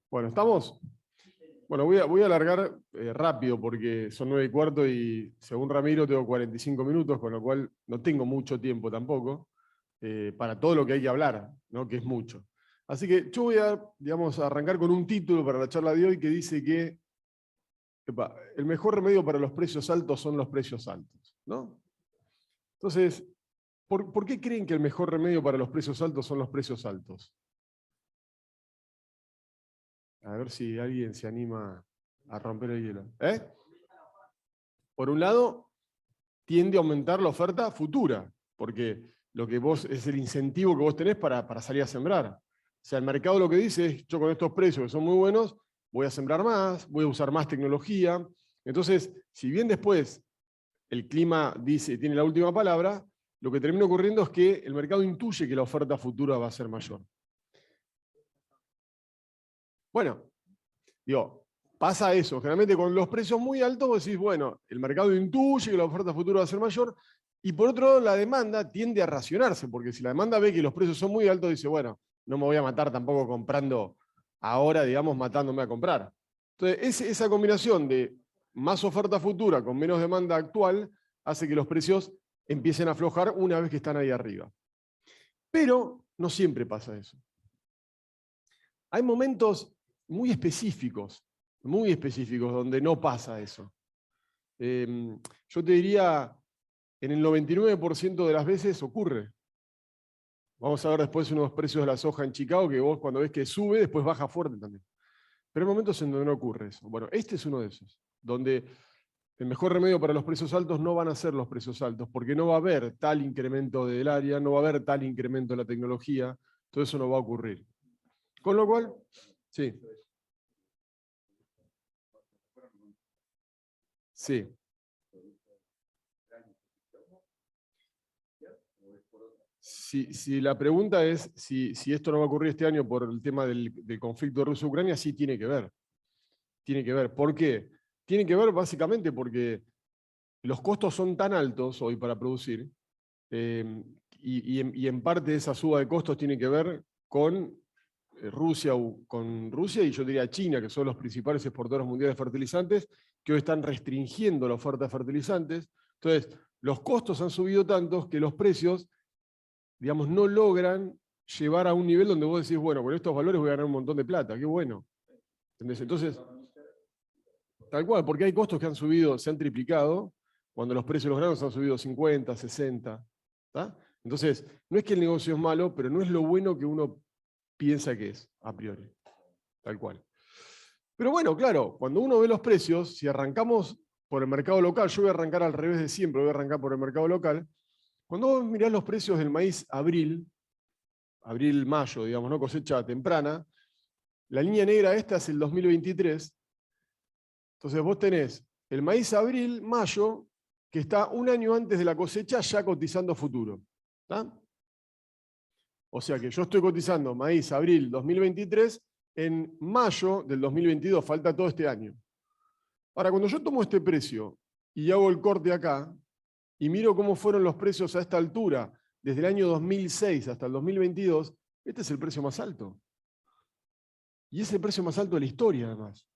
Bueno, ¿estamos? Bueno, voy a alargar rápido porque son 9:15 y según Ramiro tengo 45 minutos, con lo cual no tengo mucho tiempo tampoco para todo lo que hay que hablar, ¿no? Que es mucho. Así que yo voy a, digamos, arrancar con un título para la charla de hoy que dice que el mejor remedio para los precios altos son los precios altos, ¿no? Entonces, ¿por qué creen que el mejor remedio para los precios altos son los precios altos? A ver si alguien se anima a romper el hielo. Por un lado, tiende a aumentar la oferta futura, porque lo que vos es el incentivo que vos tenés para salir a sembrar. O sea, el mercado lo que dice es, yo con estos precios que son muy buenos, voy a sembrar más, voy a usar más tecnología. Entonces, si bien después el clima tiene la última palabra, lo que termina ocurriendo es que el mercado intuye que la oferta futura va a ser mayor. Bueno, digo, pasa eso. Generalmente con los precios muy altos vos decís, bueno, el mercado intuye que la oferta futura va a ser mayor, y por otro lado la demanda tiende a racionarse, porque si la demanda ve que los precios son muy altos, dice, bueno, no me voy a matar tampoco comprando ahora, digamos, matándome a comprar. Entonces, esa combinación de más oferta futura con menos demanda actual hace que los precios empiecen a aflojar una vez que están ahí arriba. Pero no siempre pasa eso. Hay momentos muy específicos, donde no pasa eso. Yo te diría, en el 99% de las veces ocurre. Vamos a ver después unos precios de la soja en Chicago, que vos cuando ves que sube, después baja fuerte también. Pero hay momentos en donde no ocurre eso. Bueno, este es uno de esos, donde el mejor remedio para los precios altos no van a ser los precios altos, porque no va a haber tal incremento del área, no va a haber tal incremento de la tecnología, todo eso no va a ocurrir. Con lo cual, sí. Sí. Si la pregunta es si esto no va a ocurrir este año por el tema del conflicto Rusia-Ucrania, sí tiene que ver. Tiene que ver. ¿Por qué? Tiene que ver básicamente porque los costos son tan altos hoy para producir, y en parte esa suba de costos tiene que ver con Rusia y yo diría China, que son los principales exportadores mundiales de fertilizantes, que hoy están restringiendo la oferta de fertilizantes. Entonces, los costos han subido tantos que los precios, digamos, no logran llevar a un nivel donde vos decís, bueno, con estos valores voy a ganar un montón de plata, qué bueno. ¿Entendés? Entonces, tal cual, porque hay costos que han subido, se han triplicado, cuando los precios de los granos han subido 50, 60. ¿Tá? Entonces, no es que el negocio es malo, pero no es lo bueno que uno piensa que es, a priori. Tal cual. Pero bueno, claro, cuando uno ve los precios, si arrancamos por el mercado local, yo voy a arrancar al revés de siempre, voy a arrancar por el mercado local. Cuando vos mirás los precios del maíz abril-mayo, digamos, ¿no? Cosecha temprana, la línea negra esta es el 2023. Entonces vos tenés el maíz abril-mayo, que está un año antes de la cosecha ya cotizando futuro. ¿Tá? O sea que yo estoy cotizando maíz abril 2023 en mayo del 2022, falta todo este año. Ahora, cuando yo tomo este precio y hago el corte acá, y miro cómo fueron los precios a esta altura, desde el año 2006 hasta el 2022, este es el precio más alto. Y es el precio más alto de la historia, además.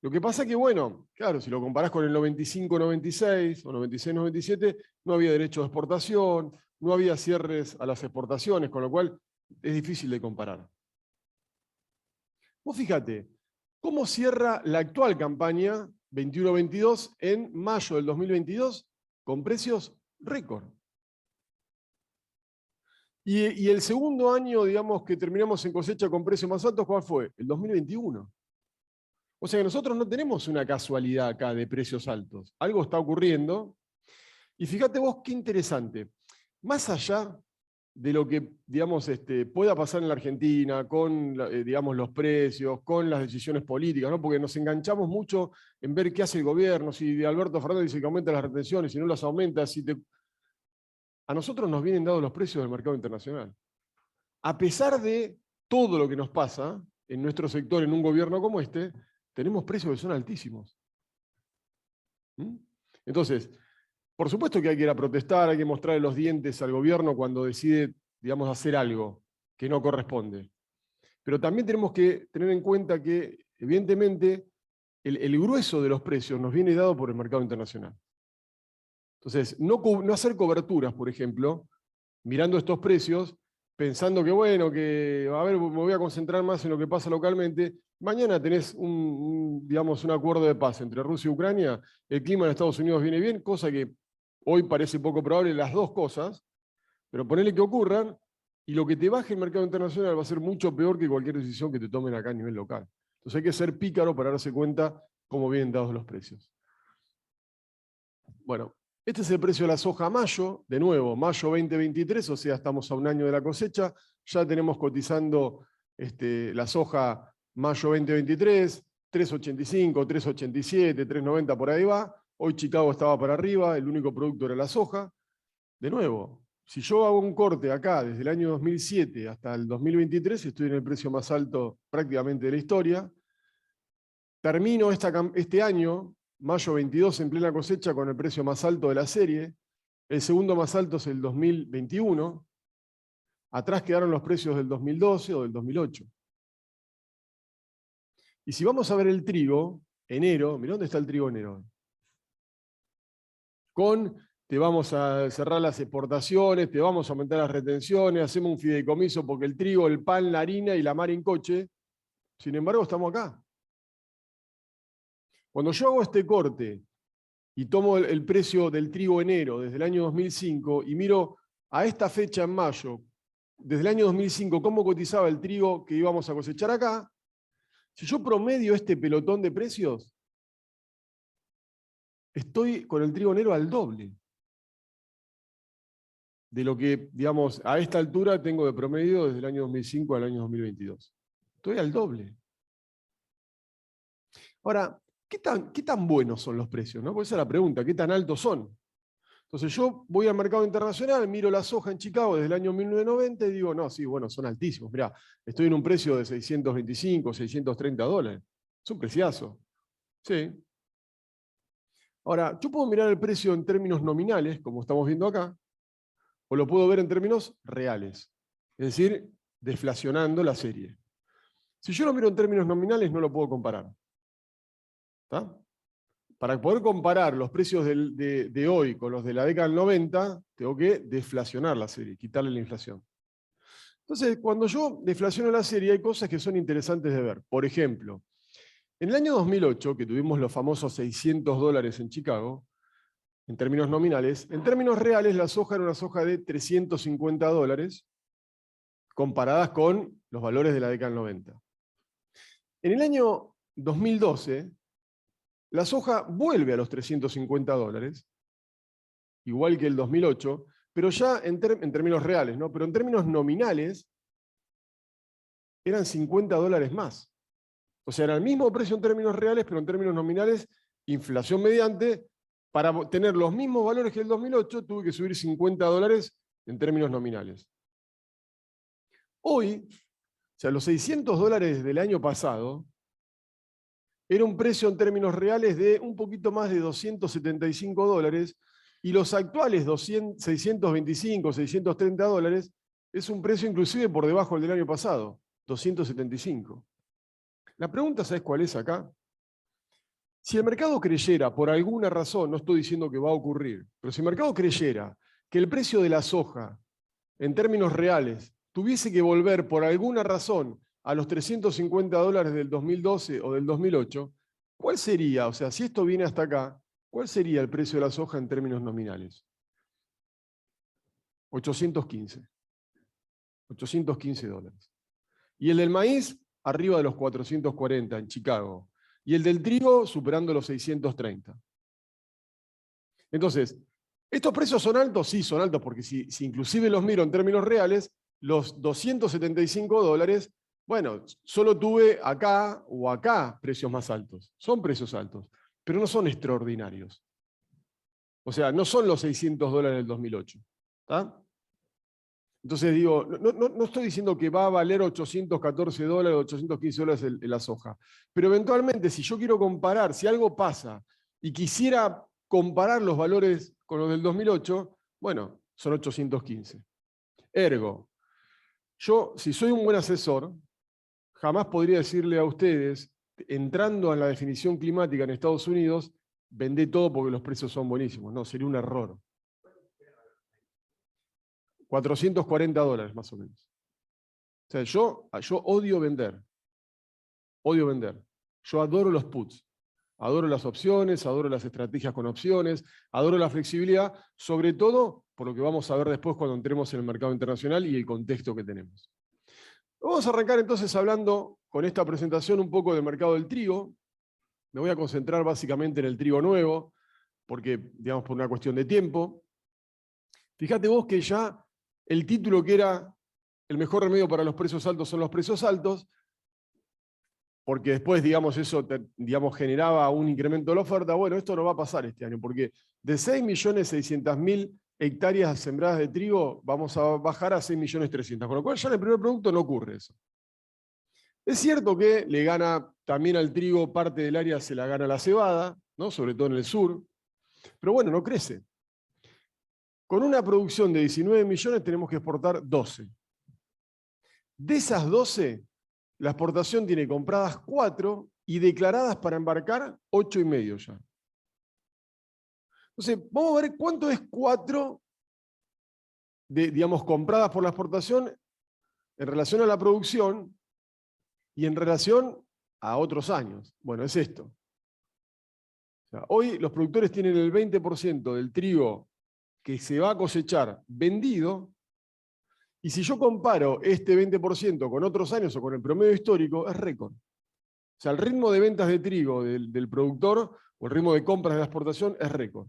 Lo que pasa que, bueno, claro, si lo comparás con el 95-96 o 96-97, no había derecho de exportación, no había cierres a las exportaciones, con lo cual es difícil de comparar. Vos fíjate, ¿cómo cierra la actual campaña 21-22 en mayo del 2022? Con precios récord. Y el segundo año, digamos, que terminamos en cosecha con precios más altos, ¿cuál fue? El 2021. O sea que nosotros no tenemos una casualidad acá de precios altos. Algo está ocurriendo. Y fíjate vos qué interesante. Más allá de lo que, digamos, pueda pasar en la Argentina, con digamos, los precios, con las decisiones políticas, ¿no? Porque nos enganchamos mucho en ver qué hace el gobierno, si Alberto Fernández dice que aumenta las retenciones, si no las aumenta, a nosotros nos vienen dados los precios del mercado internacional. A pesar de todo lo que nos pasa en nuestro sector, en un gobierno como este, tenemos precios que son altísimos. Entonces, por supuesto que hay que ir a protestar, hay que mostrarle los dientes al gobierno cuando decide digamos, hacer algo que no corresponde. Pero también tenemos que tener en cuenta que, evidentemente, el grueso de los precios nos viene dado por el mercado internacional. Entonces, no hacer coberturas, por ejemplo, mirando estos precios, pensando que, bueno, que a ver, me voy a concentrar más en lo que pasa localmente. Mañana tenés digamos, un acuerdo de paz entre Rusia y Ucrania, el clima en Estados Unidos viene bien, cosa que hoy parece poco probable, las dos cosas, pero ponele que ocurran, y lo que te baje el mercado internacional va a ser mucho peor que cualquier decisión que te tomen acá a nivel local. Entonces hay que ser pícaro para darse cuenta cómo vienen dados los precios. Bueno, este es el precio de la soja a mayo, de nuevo, mayo 2023, o sea, estamos a un año de la cosecha, ya tenemos cotizando la soja mayo 2023, 3.85, 3.87, 3.90 por ahí va. Hoy Chicago estaba para arriba, el único producto era la soja. De nuevo, si yo hago un corte acá desde el año 2007 hasta el 2023, estoy en el precio más alto prácticamente de la historia. Termino este año, mayo 22, en plena cosecha, con el precio más alto de la serie. El segundo más alto es el 2021. Atrás quedaron los precios del 2012 o del 2008. Y si vamos a ver el trigo, enero, mirá dónde está el trigo enero. Te vamos a cerrar las exportaciones, te vamos a aumentar las retenciones, hacemos un fideicomiso porque el trigo, el pan, la harina y la mar en coche. Sin embargo, estamos acá. Cuando yo hago este corte y tomo el precio del trigo enero desde el año 2005 y miro a esta fecha en mayo, desde el año 2005, cómo cotizaba el trigo que íbamos a cosechar acá, si yo promedio este pelotón de precios, estoy con el trigo enero al doble de lo que, digamos, a esta altura tengo de promedio desde el año 2005 al año 2022. Estoy al doble. Ahora, ¿qué tan buenos son los precios? ¿No? Pues esa es la pregunta, ¿qué tan altos son? Entonces yo voy al mercado internacional, miro la soja en Chicago desde el año 1990 y digo, no, sí, bueno, son altísimos. Mirá, estoy en un precio de 625, 630 dólares. Es un preciazo. Sí. Ahora, yo puedo mirar el precio en términos nominales, como estamos viendo acá, o lo puedo ver en términos reales. Es decir, deflacionando la serie. Si yo lo miro en términos nominales, no lo puedo comparar. ¿Está? Para poder comparar los precios de hoy con los de la década del 90, tengo que deflacionar la serie, quitarle la inflación. Entonces, cuando yo deflaciono la serie, hay cosas que son interesantes de ver. Por ejemplo, en el año 2008, que tuvimos los famosos 600 dólares en Chicago, en términos nominales, en términos reales la soja era una soja de 350 dólares, comparadas con los valores de la década del 90. En el año 2012, la soja vuelve a los 350 dólares, igual que el 2008, pero ya en términos reales, ¿no? Pero en términos nominales eran 50 dólares más. O sea, era el mismo precio en términos reales, pero en términos nominales, inflación mediante, para tener los mismos valores que el 2008, tuve que subir 50 dólares en términos nominales. Hoy, o sea, los 600 dólares del año pasado, era un precio en términos reales de un poquito más de 275 dólares, y los actuales 625, 630 dólares, es un precio inclusive por debajo del año pasado, 275. La pregunta, ¿sabes cuál es acá? Si el mercado creyera, por alguna razón, no estoy diciendo que va a ocurrir, pero si el mercado creyera que el precio de la soja, en términos reales, tuviese que volver por alguna razón a los 350 dólares del 2012 o del 2008, ¿cuál sería? O sea, si esto viene hasta acá, ¿cuál sería el precio de la soja en términos nominales? 815. 815 dólares. Y el del maíz, arriba de los 440 en Chicago. Y el del trigo, superando los 630. Entonces, ¿estos precios son altos? Sí, son altos, porque si inclusive los miro en términos reales, los 275 dólares, bueno, solo tuve acá o acá precios más altos. Son precios altos, pero no son extraordinarios. O sea, no son los 600 dólares del 2008. ¿Está? Entonces digo, no estoy diciendo que va a valer 814 dólares, 815 dólares la soja. Pero eventualmente, si yo quiero comparar, si algo pasa y quisiera comparar los valores con los del 2008, bueno, son 815. Ergo, yo, si soy un buen asesor, jamás podría decirle a ustedes, entrando en la definición climática en Estados Unidos, vendé todo porque los precios son buenísimos. No, sería un error. $440 más o menos. O sea, yo odio vender. Odio vender. Yo adoro los puts. Adoro las opciones, adoro las estrategias con opciones, adoro la flexibilidad, sobre todo por lo que vamos a ver después cuando entremos en el mercado internacional y el contexto que tenemos. Vamos a arrancar entonces hablando con esta presentación un poco del mercado del trigo. Me voy a concentrar básicamente en el trigo nuevo, porque, digamos, por una cuestión de tiempo. Fíjate vos que ya el título que era el mejor remedio para los precios altos son los precios altos, porque después, digamos, eso generaba un incremento de la oferta. Bueno, esto no va a pasar este año, porque de 6.600.000 hectáreas sembradas de trigo, vamos a bajar a 6.300.000, con lo cual ya en el primer producto no ocurre eso. Es cierto que le gana también al trigo, parte del área se la gana la cebada, ¿no? Sobre todo en el sur, pero bueno, no crece. Con una producción de 19 millones tenemos que exportar 12. De esas 12, la exportación tiene compradas 4 y declaradas para embarcar 8,5 ya. Entonces, vamos a ver cuánto es 4 compradas por la exportación en relación a la producción y en relación a otros años. Bueno, es esto. O sea, hoy los productores tienen el 20% del trigo que se va a cosechar vendido, y si yo comparo este 20% con otros años o con el promedio histórico, es récord. O sea, el ritmo de ventas de trigo del productor o el ritmo de compras de la exportación es récord.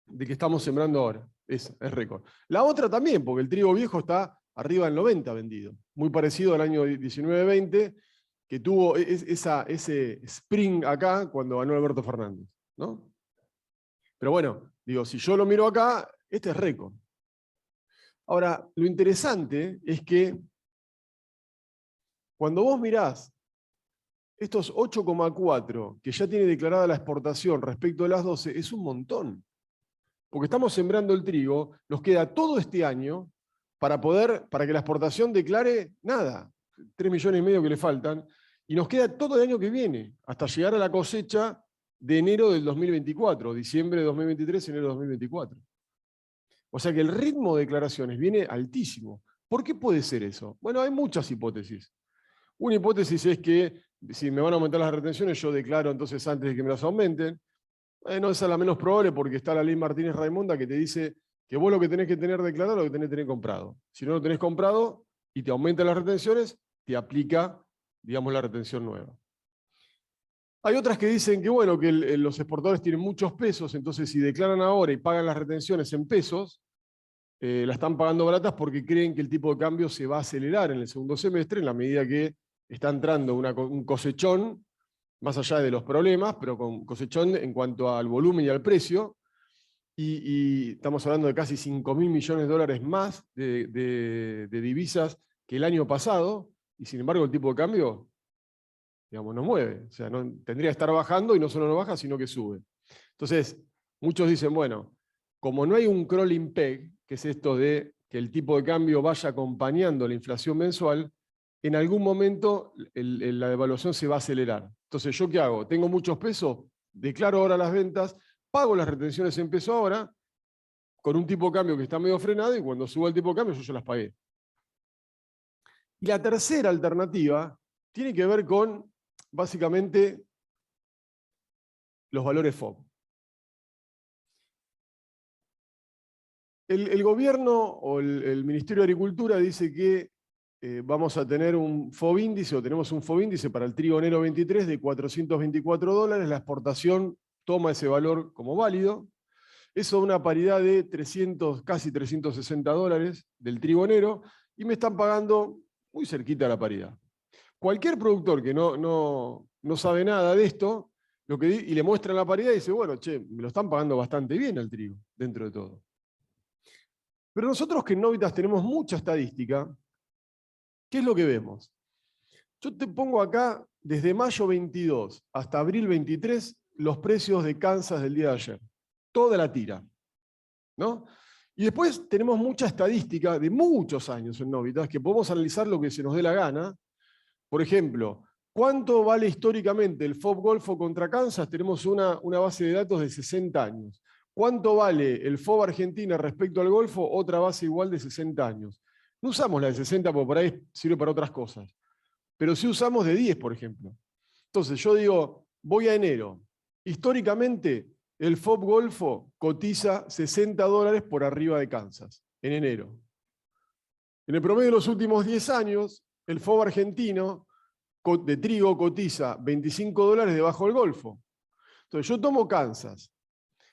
De que estamos sembrando ahora. Es récord. La otra también, porque el trigo viejo está arriba del 90 vendido. Muy parecido al año 19-20, que tuvo ese spring acá cuando ganó Alberto Fernández, ¿no? Pero bueno, digo, si yo lo miro acá, este es récord. Ahora, lo interesante es que cuando vos mirás estos 8,4 que ya tiene declarada la exportación respecto de las 12, es un montón. Porque estamos sembrando el trigo, nos queda todo este año para que la exportación declare nada, 3,5 millones que le faltan, y nos queda todo el año que viene, hasta llegar a la cosecha de enero del 2024, diciembre de 2023, enero de 2024. O sea que el ritmo de declaraciones viene altísimo. ¿Por qué puede ser eso? Bueno, hay muchas hipótesis. Una hipótesis es que si me van a aumentar las retenciones, yo declaro entonces antes de que me las aumenten. No, esa es la menos probable porque está la ley Martínez-Raimonda que te dice que vos lo que tenés que tener declarado es lo que tenés que tener comprado. Si no lo tenés comprado y te aumentan las retenciones, te aplica, digamos, la retención nueva. Hay otras que dicen que, bueno, que los exportadores tienen muchos pesos, entonces si declaran ahora y pagan las retenciones en pesos, la están pagando baratas porque creen que el tipo de cambio se va a acelerar en el segundo semestre en la medida que está entrando un cosechón, más allá de los problemas, pero con cosechón en cuanto al volumen y al precio, y estamos hablando de casi 5.000 millones de dólares más de divisas que el año pasado, y sin embargo el tipo de cambio, digamos, no mueve. O sea, tendría que estar bajando y no solo no baja, sino que sube. Entonces, muchos dicen, bueno, como no hay un crawling peg, que es esto de que el tipo de cambio vaya acompañando la inflación mensual, en algún momento la devaluación se va a acelerar. Entonces, ¿yo qué hago? Tengo muchos pesos, declaro ahora las ventas, pago las retenciones en peso ahora, con un tipo de cambio que está medio frenado, y cuando suba el tipo de cambio yo ya las pagué. Y la tercera alternativa tiene que ver con, básicamente, los valores FOB. El gobierno o el Ministerio de Agricultura dice que vamos a tener un FOB índice, o tenemos un FOB índice para el trigo enero 23 de $424, la exportación toma ese valor como válido. Eso da una paridad de casi $360 del trigo enero, y me están pagando muy cerquita la paridad. Cualquier productor que no sabe nada de esto, y le muestran la paridad y dice, bueno, che, me lo están pagando bastante bien al trigo, dentro de todo. Pero nosotros que en Novitas tenemos mucha estadística, ¿qué es lo que vemos? Yo te pongo acá, desde mayo 22 hasta abril 23, los precios de Kansas del día de ayer. Toda la tira, ¿no? Y después tenemos mucha estadística de muchos años en Novitas, que podemos analizar lo que se nos dé la gana. Por ejemplo, ¿cuánto vale históricamente el FOB Golfo contra Kansas? Tenemos una base de datos de 60 años. ¿Cuánto vale el FOB Argentina respecto al Golfo? Otra base igual de 60 años. No usamos la de 60 porque por ahí sirve para otras cosas. Pero sí usamos de 10, por ejemplo. Entonces yo digo, voy a enero. Históricamente, el FOB Golfo cotiza $60 por arriba de Kansas, en enero. En el promedio de los últimos 10 años, el FOB argentino de trigo cotiza $25 debajo del Golfo. Entonces yo tomo Kansas,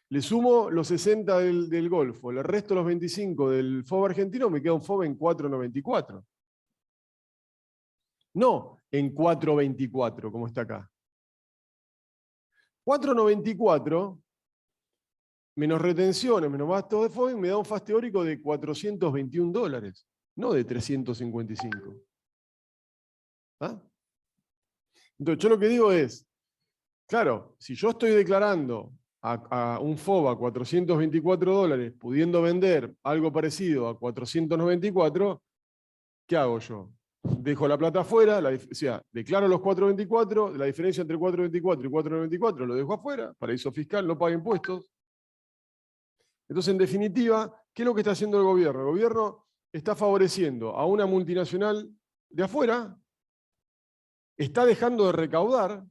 le sumo los 60 del Golfo, le resto los 25 del FOB argentino, me queda un FOB en 4.94. No en 4.24, como está acá. 4.94 menos retenciones, menos gastos de FOB, me da un fast teórico de $421, no de 355. ¿Ah? Entonces yo lo que digo es, claro, si yo estoy declarando a un FOB a $424, pudiendo vender algo parecido a 494, ¿qué hago yo? Dejo la plata afuera, o sea, declaro los 424, la diferencia entre 424 y 494 lo dejo afuera, paraíso fiscal, no paga impuestos. Entonces, en definitiva, ¿qué es lo que está haciendo el gobierno? El gobierno está favoreciendo a una multinacional de afuera, está dejando de recaudar,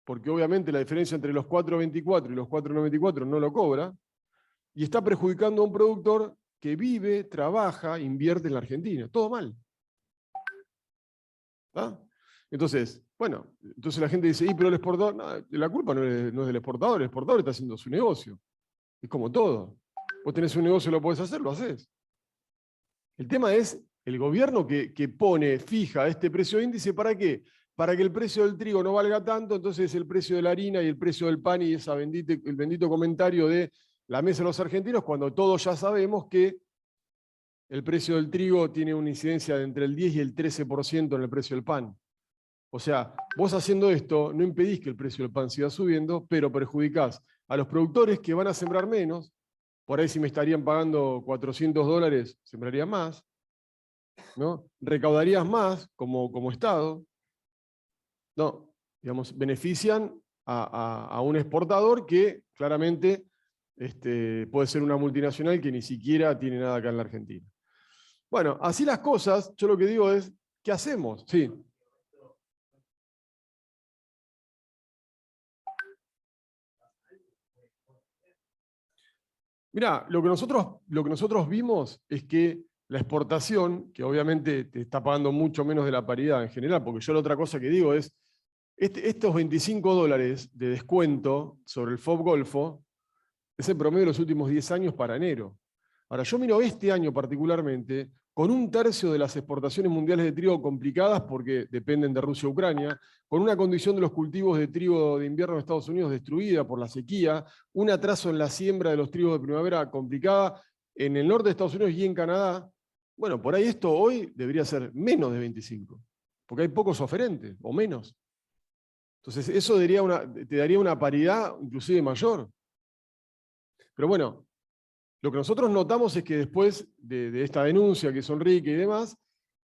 porque obviamente la diferencia entre los 4.24 y los 4.94 no lo cobra, y está perjudicando a un productor que vive, trabaja, invierte en la Argentina. Todo mal. ¿Ah? Entonces, bueno, entonces la gente dice, pero el exportador, no, la culpa no es del exportador, el exportador está haciendo su negocio. Es como todo. Vos tenés un negocio, lo podés hacer, lo haces. El tema es el gobierno que pone, fija este precio índice, ¿para qué? Para que el precio del trigo no valga tanto, entonces el precio de la harina y el precio del pan y el bendito comentario de la mesa de los argentinos, cuando todos ya sabemos que el precio del trigo tiene una incidencia de entre el 10 y el 13% en el precio del pan. O sea, vos haciendo esto no impedís que el precio del pan siga subiendo, pero perjudicás a los productores que van a sembrar menos. Por ahí si me estarían pagando $400, sembraría más, ¿no? Recaudarías más como Estado. No, digamos, benefician a un exportador que claramente puede ser una multinacional que ni siquiera tiene nada acá en la Argentina. Bueno, así las cosas, yo lo que digo es, ¿qué hacemos? Sí. Mirá, lo que nosotros vimos es que la exportación, que obviamente te está pagando mucho menos de la paridad en general, porque yo la otra cosa que digo es, estos $25 de descuento sobre el FOB Golfo es el promedio de los últimos 10 años para enero. Ahora, yo miro este año particularmente, con 1/3 de las exportaciones mundiales de trigo complicadas porque dependen de Rusia e Ucrania, con una condición de los cultivos de trigo de invierno en Estados Unidos destruida por la sequía, un atraso en la siembra de los trigos de primavera complicada en el norte de Estados Unidos y en Canadá. Bueno, por ahí esto hoy debería ser menos de 25, porque hay pocos oferentes, o menos. Entonces, eso te daría una paridad inclusive mayor. Pero bueno, lo que nosotros notamos es que después de esta denuncia que es Enrique y demás,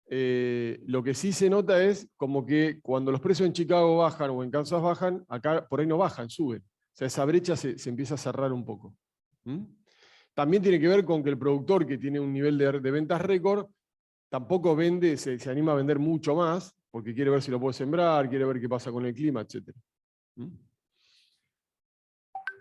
lo que sí se nota es como que cuando los precios en Chicago bajan o en Kansas bajan, acá por ahí no bajan, suben. O sea, esa brecha se empieza a cerrar un poco. ¿Mm? También tiene que ver con que el productor que tiene un nivel de ventas récord, tampoco vende, se anima a vender mucho más, porque quiere ver si lo puede sembrar, quiere ver qué pasa con el clima, etc. ¿Mm?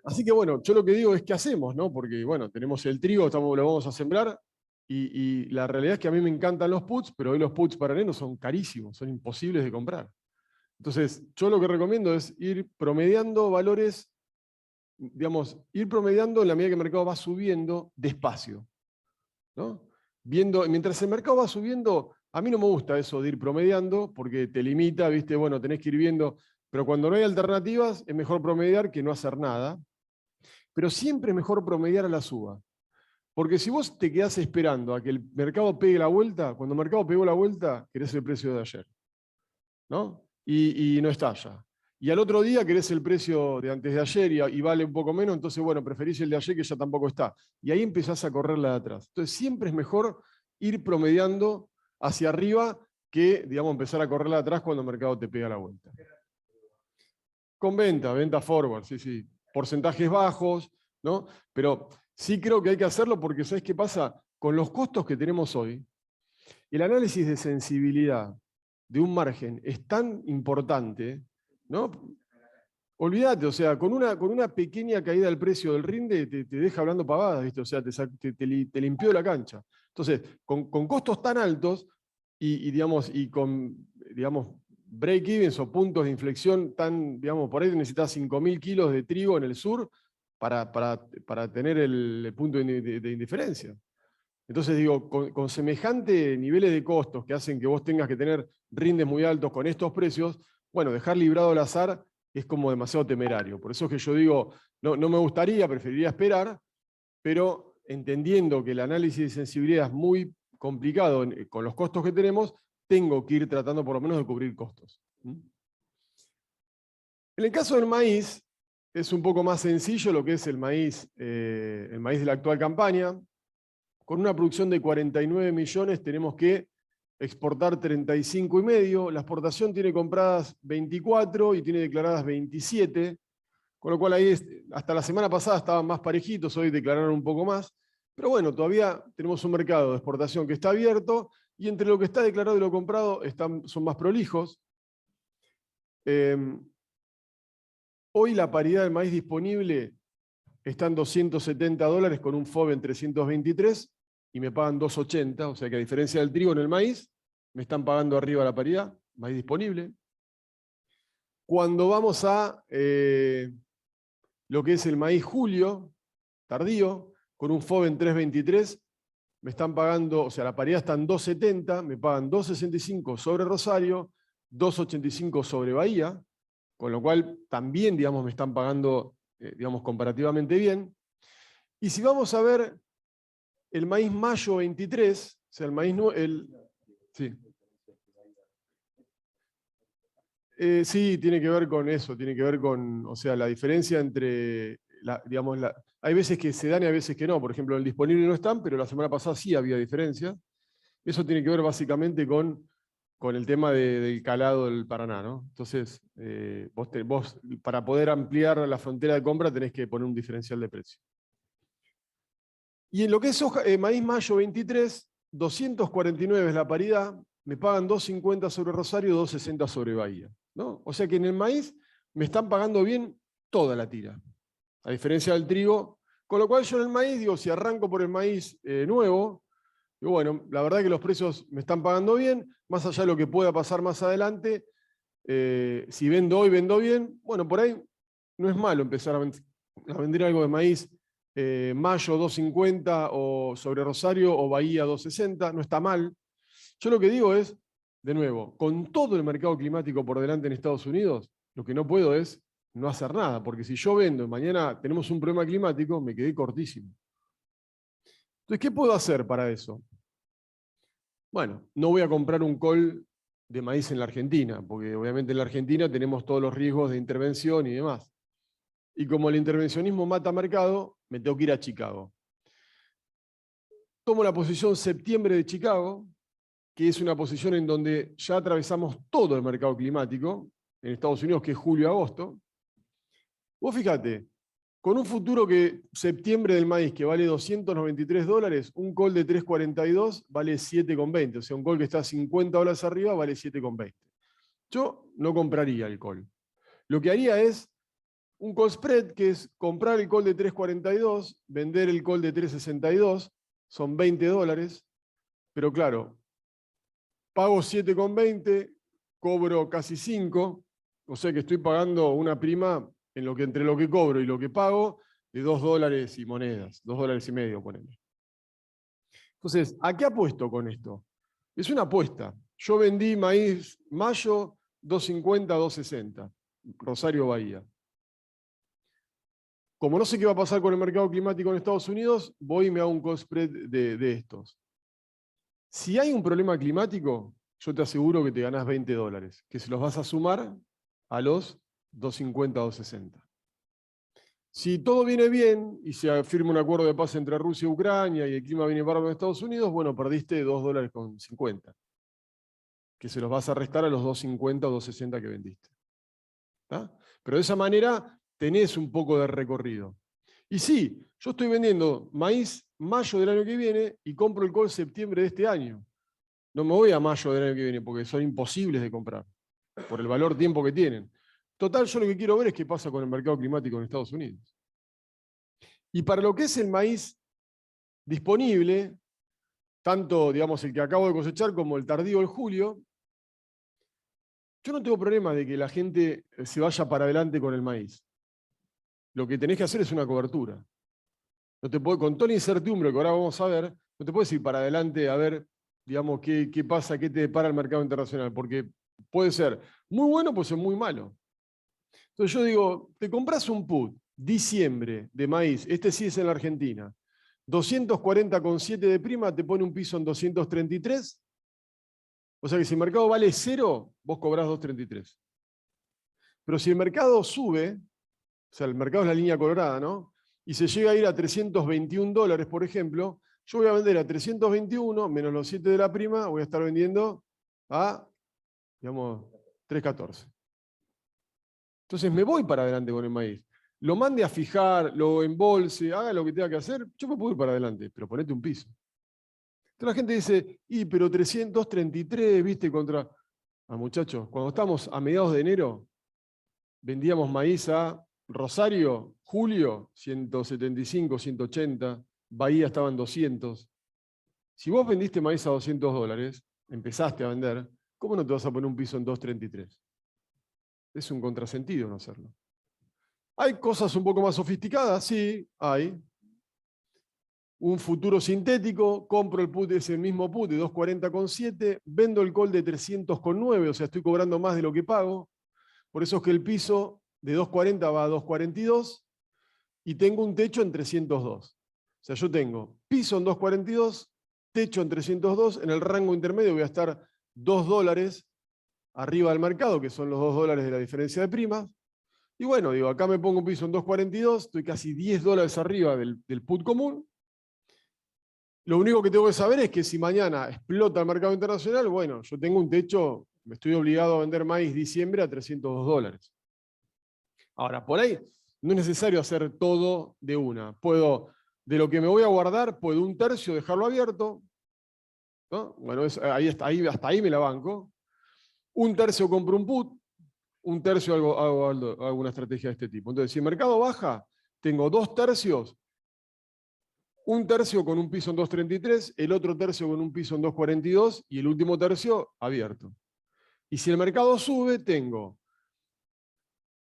Así que bueno, yo lo que digo es qué hacemos, ¿no? Porque bueno, tenemos el trigo, lo vamos a sembrar, y la realidad es que a mí me encantan los puts, pero hoy los puts para enero son carísimos, son imposibles de comprar. Entonces, yo lo que recomiendo es ir promediando valores, digamos, ir promediando en la medida que el mercado va subiendo despacio, ¿no? Mientras el mercado va subiendo, a mí no me gusta eso de ir promediando, porque te limita, ¿viste? Bueno, tenés que ir viendo, pero cuando no hay alternativas, es mejor promediar que no hacer nada. Pero siempre es mejor promediar a la suba. Porque si vos te quedás esperando a que el mercado pegue la vuelta, cuando el mercado pegó la vuelta, querés el precio de ayer, ¿no? Y no estalla. y al otro día querés el precio de antes de ayer y vale un poco menos, entonces, bueno, preferís el de ayer que ya tampoco está. Y ahí empezás a correr la de atrás. Entonces, siempre es mejor ir promediando hacia arriba que, digamos, empezar a correr la de atrás cuando el mercado te pega la vuelta. Con venta forward, sí, sí. Porcentajes bajos, ¿no? Pero sí creo que hay que hacerlo porque, ¿sabes qué pasa? Con los costos que tenemos hoy, el análisis de sensibilidad de un margen es tan importante, ¿no? Olvídate, o sea, con una pequeña caída del precio del rinde te deja hablando pavadas, ¿viste? O sea, te limpió la cancha. Entonces, con costos tan altos y con, digamos, break-evens o puntos de inflexión tan, digamos, por ahí necesitas 5.000 kilos de trigo en el sur para tener el punto de indiferencia. Entonces digo, con semejante niveles de costos que hacen que vos tengas que tener rindes muy altos con estos precios, bueno, dejar librado al azar es como demasiado temerario. Por eso es que yo digo, no me gustaría, preferiría esperar, pero entendiendo que el análisis de sensibilidad es muy complicado con los costos que tenemos, tengo que ir tratando por lo menos de cubrir costos. En el caso del maíz, es un poco más sencillo lo que es el maíz de la actual campaña. Con una producción de 49 millones tenemos que exportar 35,5. La exportación tiene compradas 24 y tiene declaradas 27, con lo cual ahí hasta la semana pasada estaban más parejitos, hoy declararon un poco más. Pero bueno, todavía tenemos un mercado de exportación que está abierto y entre lo que está declarado y lo comprado son más prolijos. Hoy la paridad del maíz disponible está en $270 con un FOB en 323 y me pagan 280, o sea que a diferencia del trigo en el maíz, me están pagando arriba la paridad, maíz disponible. Cuando vamos a lo que es el maíz julio, tardío, con un FOB en 323, me están pagando, o sea, la paridad está en 270, me pagan 265 sobre Rosario, 285 sobre Bahía, con lo cual también, digamos, me están pagando, digamos, comparativamente bien. Y si vamos a ver el maíz mayo 23, o sea, el maíz... sí. Sí, tiene que ver con eso, tiene que ver con, o sea, la diferencia entre, digamos, hay veces que se dan y hay veces que no. Por ejemplo, en el disponible no están, pero la semana pasada sí había diferencia. Eso tiene que ver básicamente con el tema del calado del Paraná, ¿no? Entonces, vos para poder ampliar la frontera de compra tenés que poner un diferencial de precio. Y en lo que es maíz mayo 23, 249 es la paridad, me pagan 250 sobre Rosario, 260 sobre Bahía, ¿no? O sea que en el maíz me están pagando bien toda la tira, a diferencia del trigo, con lo cual yo en el maíz, digo, si arranco por el maíz nuevo, digo, bueno, la verdad que los precios me están pagando bien, más allá de lo que pueda pasar más adelante, si vendo hoy, vendo bien, bueno, por ahí no es malo empezar a vender algo de maíz mayo 250 o sobre Rosario o Bahía 260, no está mal. Yo lo que digo es, de nuevo, con todo el mercado climático por delante en Estados Unidos, lo que no puedo es no hacer nada, porque si yo vendo y mañana tenemos un problema climático, me quedé cortísimo. Entonces, ¿qué puedo hacer para eso? Bueno, no voy a comprar un col de maíz en la Argentina, porque obviamente en la Argentina tenemos todos los riesgos de intervención y demás. Y como el intervencionismo mata mercado, me tengo que ir a Chicago. Tomo la posición septiembre de Chicago, que es una posición en donde ya atravesamos todo el mercado climático, en Estados Unidos, que es julio-agosto. Vos fíjate, con un futuro que septiembre del maíz que vale $293, un call de 3.42 vale 7.20, o sea, un call que está $50 arriba vale 7.20. Yo no compraría el call. Lo que haría es un call spread, que es comprar el call de 3.42, vender el call de 3.62, son $20, pero claro, pago 7.20, cobro casi 5, o sea que estoy pagando una prima entre lo que cobro y lo que pago de $2 y monedas, $2.50, ponele. Entonces, ¿a qué apuesto con esto? Es una apuesta. Yo vendí maíz mayo 2.50, 2.60, Rosario Bahía. Como no sé qué va a pasar con el mercado climático en Estados Unidos, voy y me hago un call spread de estos. Si hay un problema climático, yo te aseguro que te ganás $20, que se los vas a sumar a los 2.50, 2.60. Si todo viene bien y se firma un acuerdo de paz entre Rusia y Ucrania y el clima viene bárbaro en Estados Unidos, bueno, perdiste $2.50, que se los vas a restar a los 2.50 o 2.60 que vendiste. ¿Tá? Pero de esa manera tenés un poco de recorrido. Y sí, yo estoy vendiendo maíz mayo del año que viene y compro el col septiembre de este año. No me voy a mayo del año que viene porque son imposibles de comprar por el valor tiempo que tienen. Total, yo lo que quiero ver es qué pasa con el mercado climático en Estados Unidos. Y para lo que es el maíz disponible, tanto digamos, el que acabo de cosechar como el tardío del julio, yo no tengo problema de que la gente se vaya para adelante con el maíz. Lo que tenés que hacer es una cobertura. No te puedo, con toda la incertidumbre que ahora vamos a ver, no te puedes ir para adelante a ver, digamos, qué pasa, qué te depara el mercado internacional, porque puede ser muy bueno, puede ser muy malo. Entonces yo digo, te compras un put, diciembre, de maíz, este sí es en la Argentina, 240,7 de prima, te pone un piso en 233, o sea que si el mercado vale 0, vos cobrás 233. Pero si el mercado sube, o sea, el mercado es la línea colorada, ¿no? Y se llega a ir a $321, por ejemplo, yo voy a vender a 321 menos los 7 de la prima, voy a estar vendiendo a, digamos, 314. Entonces me voy para adelante con el maíz. Lo mande a fijar, lo embolse, haga lo que tenga que hacer, yo me puedo ir para adelante, pero ponete un piso. Entonces la gente dice, pero 333, viste, contra... Ah, muchachos, cuando estamos a mediados de enero, vendíamos maíz a Rosario, julio, 175, 180, Bahía estaba en 200. Si vos vendiste maíz a $200, empezaste a vender, ¿cómo no te vas a poner un piso en 233? Es un contrasentido no hacerlo. ¿Hay cosas un poco más sofisticadas? Sí, hay. Un futuro sintético, compro el put, es el mismo put de 240,7, vendo el call de 300,9, o sea, estoy cobrando más de lo que pago. Por eso es que el piso de 240 va a 242 y tengo un techo en 302. O sea, yo tengo piso en 242, techo en 302, en el rango intermedio voy a estar $2 arriba del mercado, que son los $2 de la diferencia de primas. Y bueno, digo, acá me pongo un piso en 242, estoy casi $10 arriba del put común. Lo único que tengo que saber es que si mañana explota el mercado internacional, bueno, yo tengo un techo, me estoy obligado a vender maíz diciembre a $302. Ahora, por ahí no es necesario hacer todo de una. Puedo, de lo que me voy a guardar, puedo un tercio dejarlo abierto, ¿no? Bueno, hasta ahí me la banco. Un tercio compro un put, un tercio hago alguna estrategia de este tipo. Entonces, si el mercado baja, tengo 2/3, un tercio con un piso en 233, el otro tercio con un piso en 242 y el último tercio abierto. Y si el mercado sube, tengo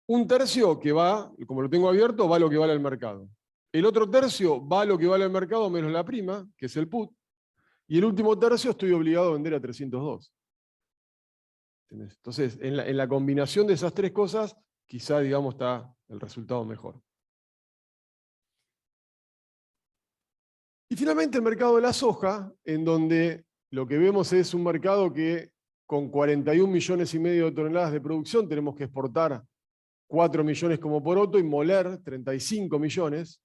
un tercio que va, como lo tengo abierto, va a lo que vale el mercado. El otro tercio va a lo que vale el mercado menos la prima, que es el put. Y el último tercio estoy obligado a vender a 302. ¿Entendés? Entonces, en la combinación de esas tres cosas, quizá, digamos, está el resultado mejor. Y finalmente el mercado de la soja, en donde lo que vemos es un mercado que con 41,5 millones de toneladas de producción tenemos que exportar 4 millones como poroto y moler 35 millones.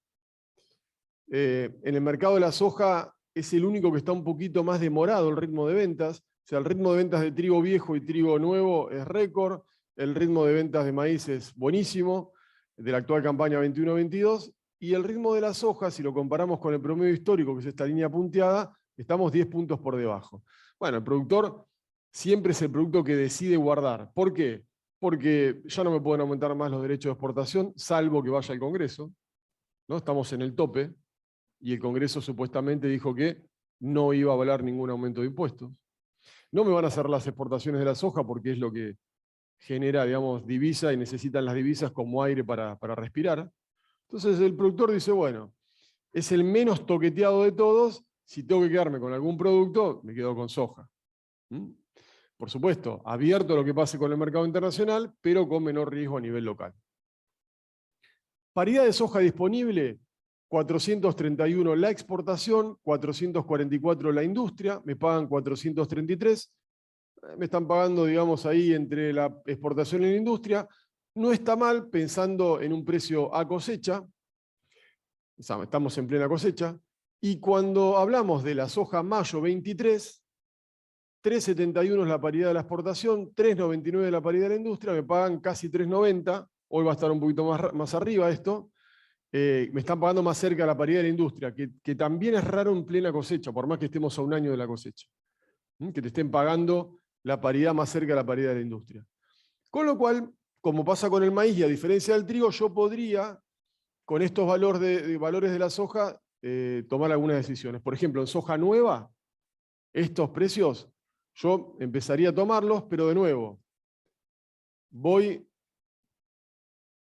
En el mercado de la soja es el único que está un poquito más demorado el ritmo de ventas. O sea, el ritmo de ventas de trigo viejo y trigo nuevo es récord. El ritmo de ventas de maíz es buenísimo, de la actual campaña 21-22. Y el ritmo de la soja, si lo comparamos con el promedio histórico, que es esta línea punteada, estamos 10 puntos por debajo. Bueno, el productor siempre es el producto que decide guardar. ¿Por qué? Porque ya no me pueden aumentar más los derechos de exportación, salvo que vaya al Congreso, ¿no? Estamos en el tope, y el Congreso supuestamente dijo que no iba a avalar ningún aumento de impuestos. No me van a hacer las exportaciones de la soja porque es lo que genera, digamos, divisa y necesitan las divisas como aire para respirar. Entonces el productor dice, bueno, es el menos toqueteado de todos, si tengo que quedarme con algún producto, me quedo con soja. Por supuesto, abierto a lo que pase con el mercado internacional, pero con menor riesgo a nivel local. Paridad de soja disponible, 431 la exportación, 444 la industria, me pagan 433, me están pagando, digamos, ahí entre la exportación y la industria. no está mal pensando en un precio a cosecha, o sea, estamos en plena cosecha, y cuando hablamos de la soja mayo 23, 3,71 es la paridad de la exportación, 3,99 es la paridad de la industria, me pagan casi 3,90, hoy va a estar un poquito más arriba esto, me están pagando más cerca de la paridad de la industria, que también es raro en plena cosecha, por más que estemos a un año de la cosecha, que te estén pagando la paridad más cerca de la paridad de la industria. Con lo cual, como pasa con el maíz y a diferencia del trigo, yo podría, con estos valores de la soja, tomar algunas decisiones. Por ejemplo, en soja nueva, estos precios, yo empezaría a tomarlos, pero de nuevo, voy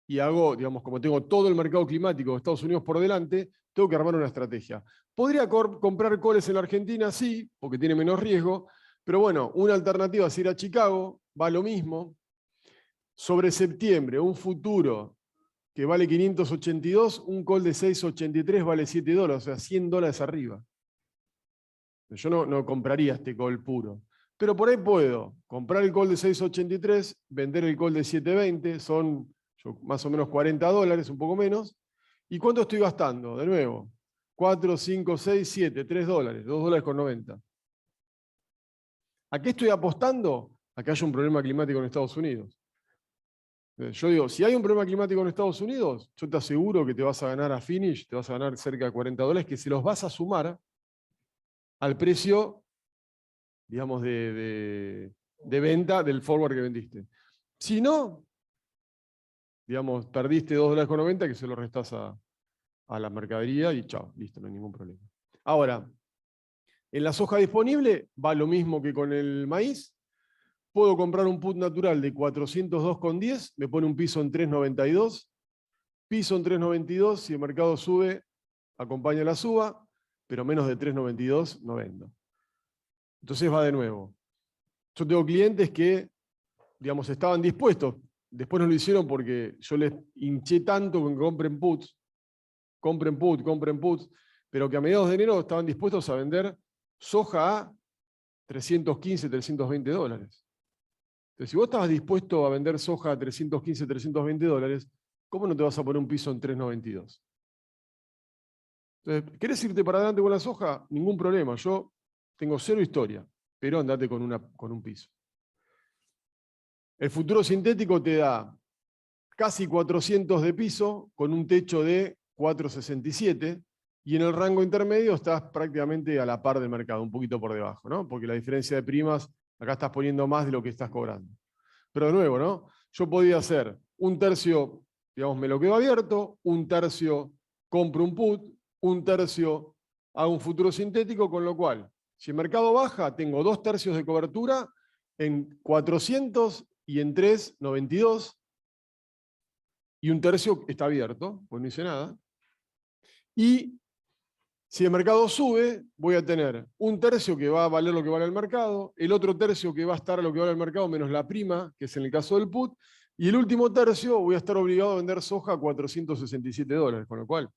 y hago, digamos, como tengo todo el mercado climático de Estados Unidos por delante, tengo que armar una estrategia. ¿Podría comprar coles en la Argentina? Sí, porque tiene menos riesgo, pero bueno, una alternativa es ir a Chicago, va lo mismo. Sobre septiembre, un futuro que vale 582, un call de 683 vale $7, o sea, $100 arriba. Yo no compraría este call puro. Pero por ahí puedo comprar el call de 683, vender el call de 720, son más o menos $40, un poco menos. ¿Y cuánto estoy gastando? De nuevo, 4, 5, 6, 7, $3, $2,90. ¿A qué estoy apostando? A que haya un problema climático en Estados Unidos. Yo digo, si hay un problema climático en Estados Unidos, yo te aseguro que te vas a ganar a finish, te vas a ganar cerca de $40, que se los vas a sumar al precio, digamos, de venta del forward que vendiste. Si no, digamos, perdiste $2,90 que se lo restás a la mercadería y chao, listo, no hay ningún problema. Ahora, en la soja disponible va lo mismo que con el maíz. Puedo comprar un put natural de 402,10, me pone un piso en 3,92. Piso en 3,92, si el mercado sube, acompaña la suba, pero menos de 3,92 no vendo. Entonces va de nuevo. Yo tengo clientes que, digamos, estaban dispuestos, después no lo hicieron porque yo les hinché tanto con que compren puts, pero que a mediados de enero estaban dispuestos a vender soja a 315, $320. Entonces, si vos estabas dispuesto a vender soja a 315, $320, ¿cómo no te vas a poner un piso en 3,92? Entonces, ¿querés irte para adelante con la soja? Ningún problema. Yo tengo cero historia, pero andate con un piso. El futuro sintético te da casi 400 de piso con un techo de 467 y en el rango intermedio estás prácticamente a la par del mercado, un poquito por debajo, ¿no? Porque la diferencia de primas, acá estás poniendo más de lo que estás cobrando. Pero de nuevo, ¿no? Yo podía hacer un tercio, digamos, me lo quedo abierto, un tercio compro un put, un tercio hago un futuro sintético, con lo cual, si el mercado baja, tengo 2/3 de cobertura en 400 y en 3,92, y un tercio está abierto, pues no hice nada. Y si el mercado sube, voy a tener un tercio que va a valer lo que vale el mercado, el otro tercio que va a estar a lo que vale el mercado menos la prima, que es en el caso del put, y el último tercio voy a estar obligado a vender soja a $467, con lo cual,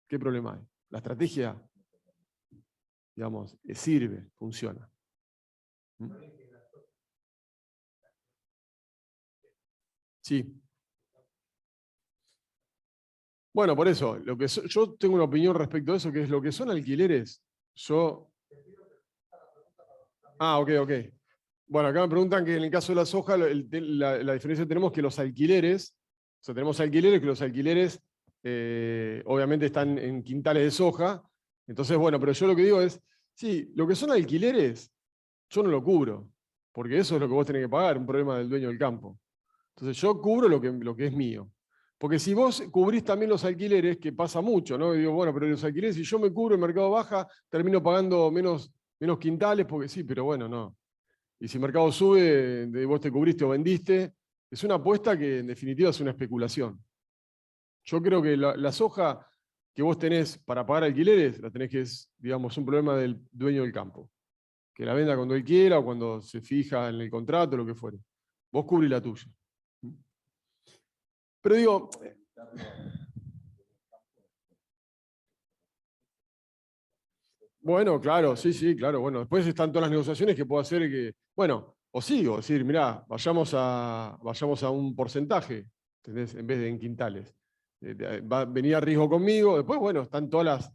¿qué problema hay? La estrategia, digamos, sirve, funciona. Sí. Bueno, por eso, yo tengo una opinión respecto a eso, que es lo que son alquileres. Ok. Bueno, acá me preguntan que en el caso de la soja, la diferencia que tenemos es que los alquileres, o sea, tenemos alquileres, que los alquileres obviamente están en quintales de soja. Entonces, bueno, pero yo lo que digo es, sí, lo que son alquileres, yo no lo cubro, porque eso es lo que vos tenés que pagar, un problema del dueño del campo. Entonces yo cubro lo que es mío. Porque si vos cubrís también los alquileres, que pasa mucho, ¿no? Y digo, bueno, pero los alquileres, si yo me cubro, el mercado baja, termino pagando menos quintales, porque sí, pero bueno, no. Y si el mercado sube, vos te cubriste o vendiste, es una apuesta que en definitiva es una especulación. Yo creo que la soja que vos tenés para pagar alquileres, la tenés que es, digamos, un problema del dueño del campo. Que la venda cuando él quiera o cuando se fija en el contrato, lo que fuere. Vos cubrís la tuya. Pero digo, bueno, claro, sí, claro. Bueno, después están todas las negociaciones que puedo hacer que, bueno, O sí, o decir, mirá, vayamos a un porcentaje, ¿entendés? En vez de en quintales. Venía a riesgo conmigo, después, bueno, están todas las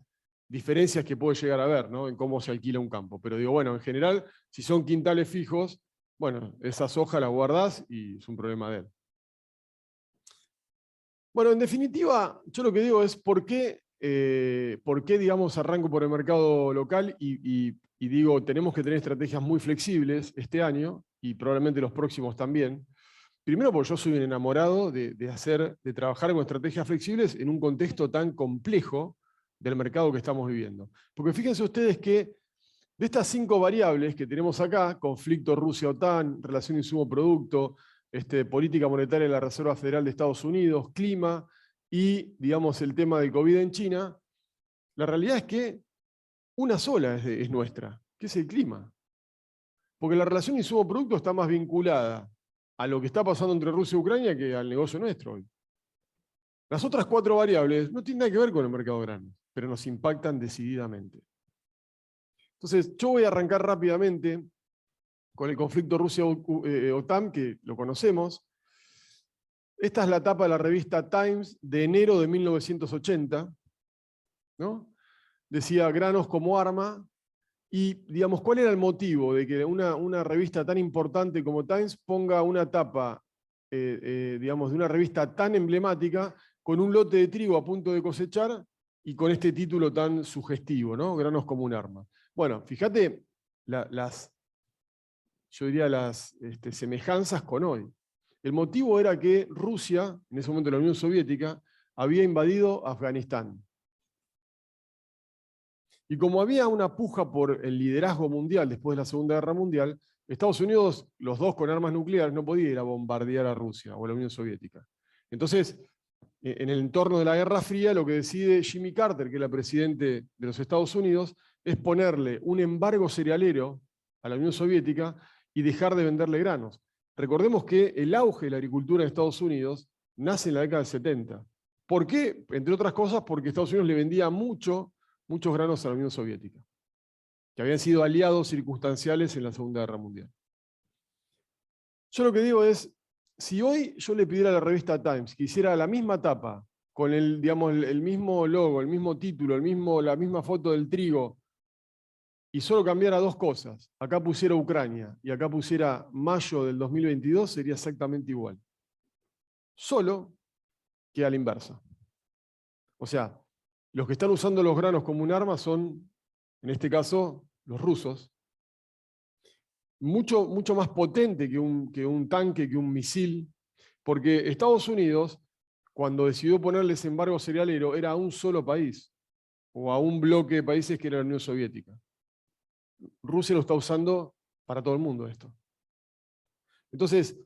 diferencias que puede llegar a haber, ¿no? En cómo se alquila un campo. Pero digo, bueno, en general, si son quintales fijos, bueno, esas hojas las guardás y es un problema de él. Bueno, en definitiva, yo lo que digo es por qué, digamos, arranco por el mercado local y digo, tenemos que tener estrategias muy flexibles este año y probablemente los próximos también. Primero porque yo soy un enamorado de trabajar con estrategias flexibles en un contexto tan complejo del mercado que estamos viviendo. Porque fíjense ustedes que de estas 5 variables que tenemos acá, conflicto Rusia-OTAN, relación insumo-producto, política monetaria de la Reserva Federal de Estados Unidos, clima y, digamos, el tema del COVID en China, la realidad es que una sola es nuestra, que es el clima. Porque la relación insumo-producto está más vinculada a lo que está pasando entre Rusia y Ucrania que al negocio nuestro hoy. Las otras 4 variables no tienen nada que ver con el mercado grande, pero nos impactan decididamente. Entonces, yo voy a arrancar rápidamente con el conflicto Rusia-OTAN, que lo conocemos. Esta es la tapa de la revista Times de enero de 1980, ¿no? Decía granos como arma, y digamos, ¿cuál era el motivo de que una revista tan importante como Times ponga una tapa, digamos, de una revista tan emblemática con un lote de trigo a punto de cosechar y con este título tan sugestivo, ¿no? Granos como un arma? Bueno, fíjate yo diría las semejanzas con hoy. El motivo era que Rusia, en ese momento la Unión Soviética, había invadido Afganistán. Y como había una puja por el liderazgo mundial después de la Segunda Guerra Mundial, Estados Unidos, los dos con armas nucleares, no podía ir a bombardear a Rusia o a la Unión Soviética. Entonces, en el entorno de la Guerra Fría, lo que decide Jimmy Carter, que era presidente de los Estados Unidos, es ponerle un embargo cerealero a la Unión Soviética y dejar de venderle granos. Recordemos que el auge de la agricultura en Estados Unidos nace en la década del 70. ¿Por qué? Entre otras cosas, porque Estados Unidos le vendía muchos granos a la Unión Soviética, que habían sido aliados circunstanciales en la Segunda Guerra Mundial. Yo lo que digo es, si hoy yo le pidiera a la revista Times que hiciera la misma tapa, con digamos, el mismo logo, el mismo título, la misma foto del trigo, y solo cambiara 2 cosas, acá pusiera Ucrania y acá pusiera mayo del 2022, sería exactamente igual. Solo que a la inversa. O sea, los que están usando los granos como un arma son, en este caso, los rusos. Mucho más potente que un tanque, que un misil, porque Estados Unidos, cuando decidió ponerles embargo cerealero, era a un solo país, o a un bloque de países que era la Unión Soviética. Rusia lo está usando para todo el mundo esto. Entonces,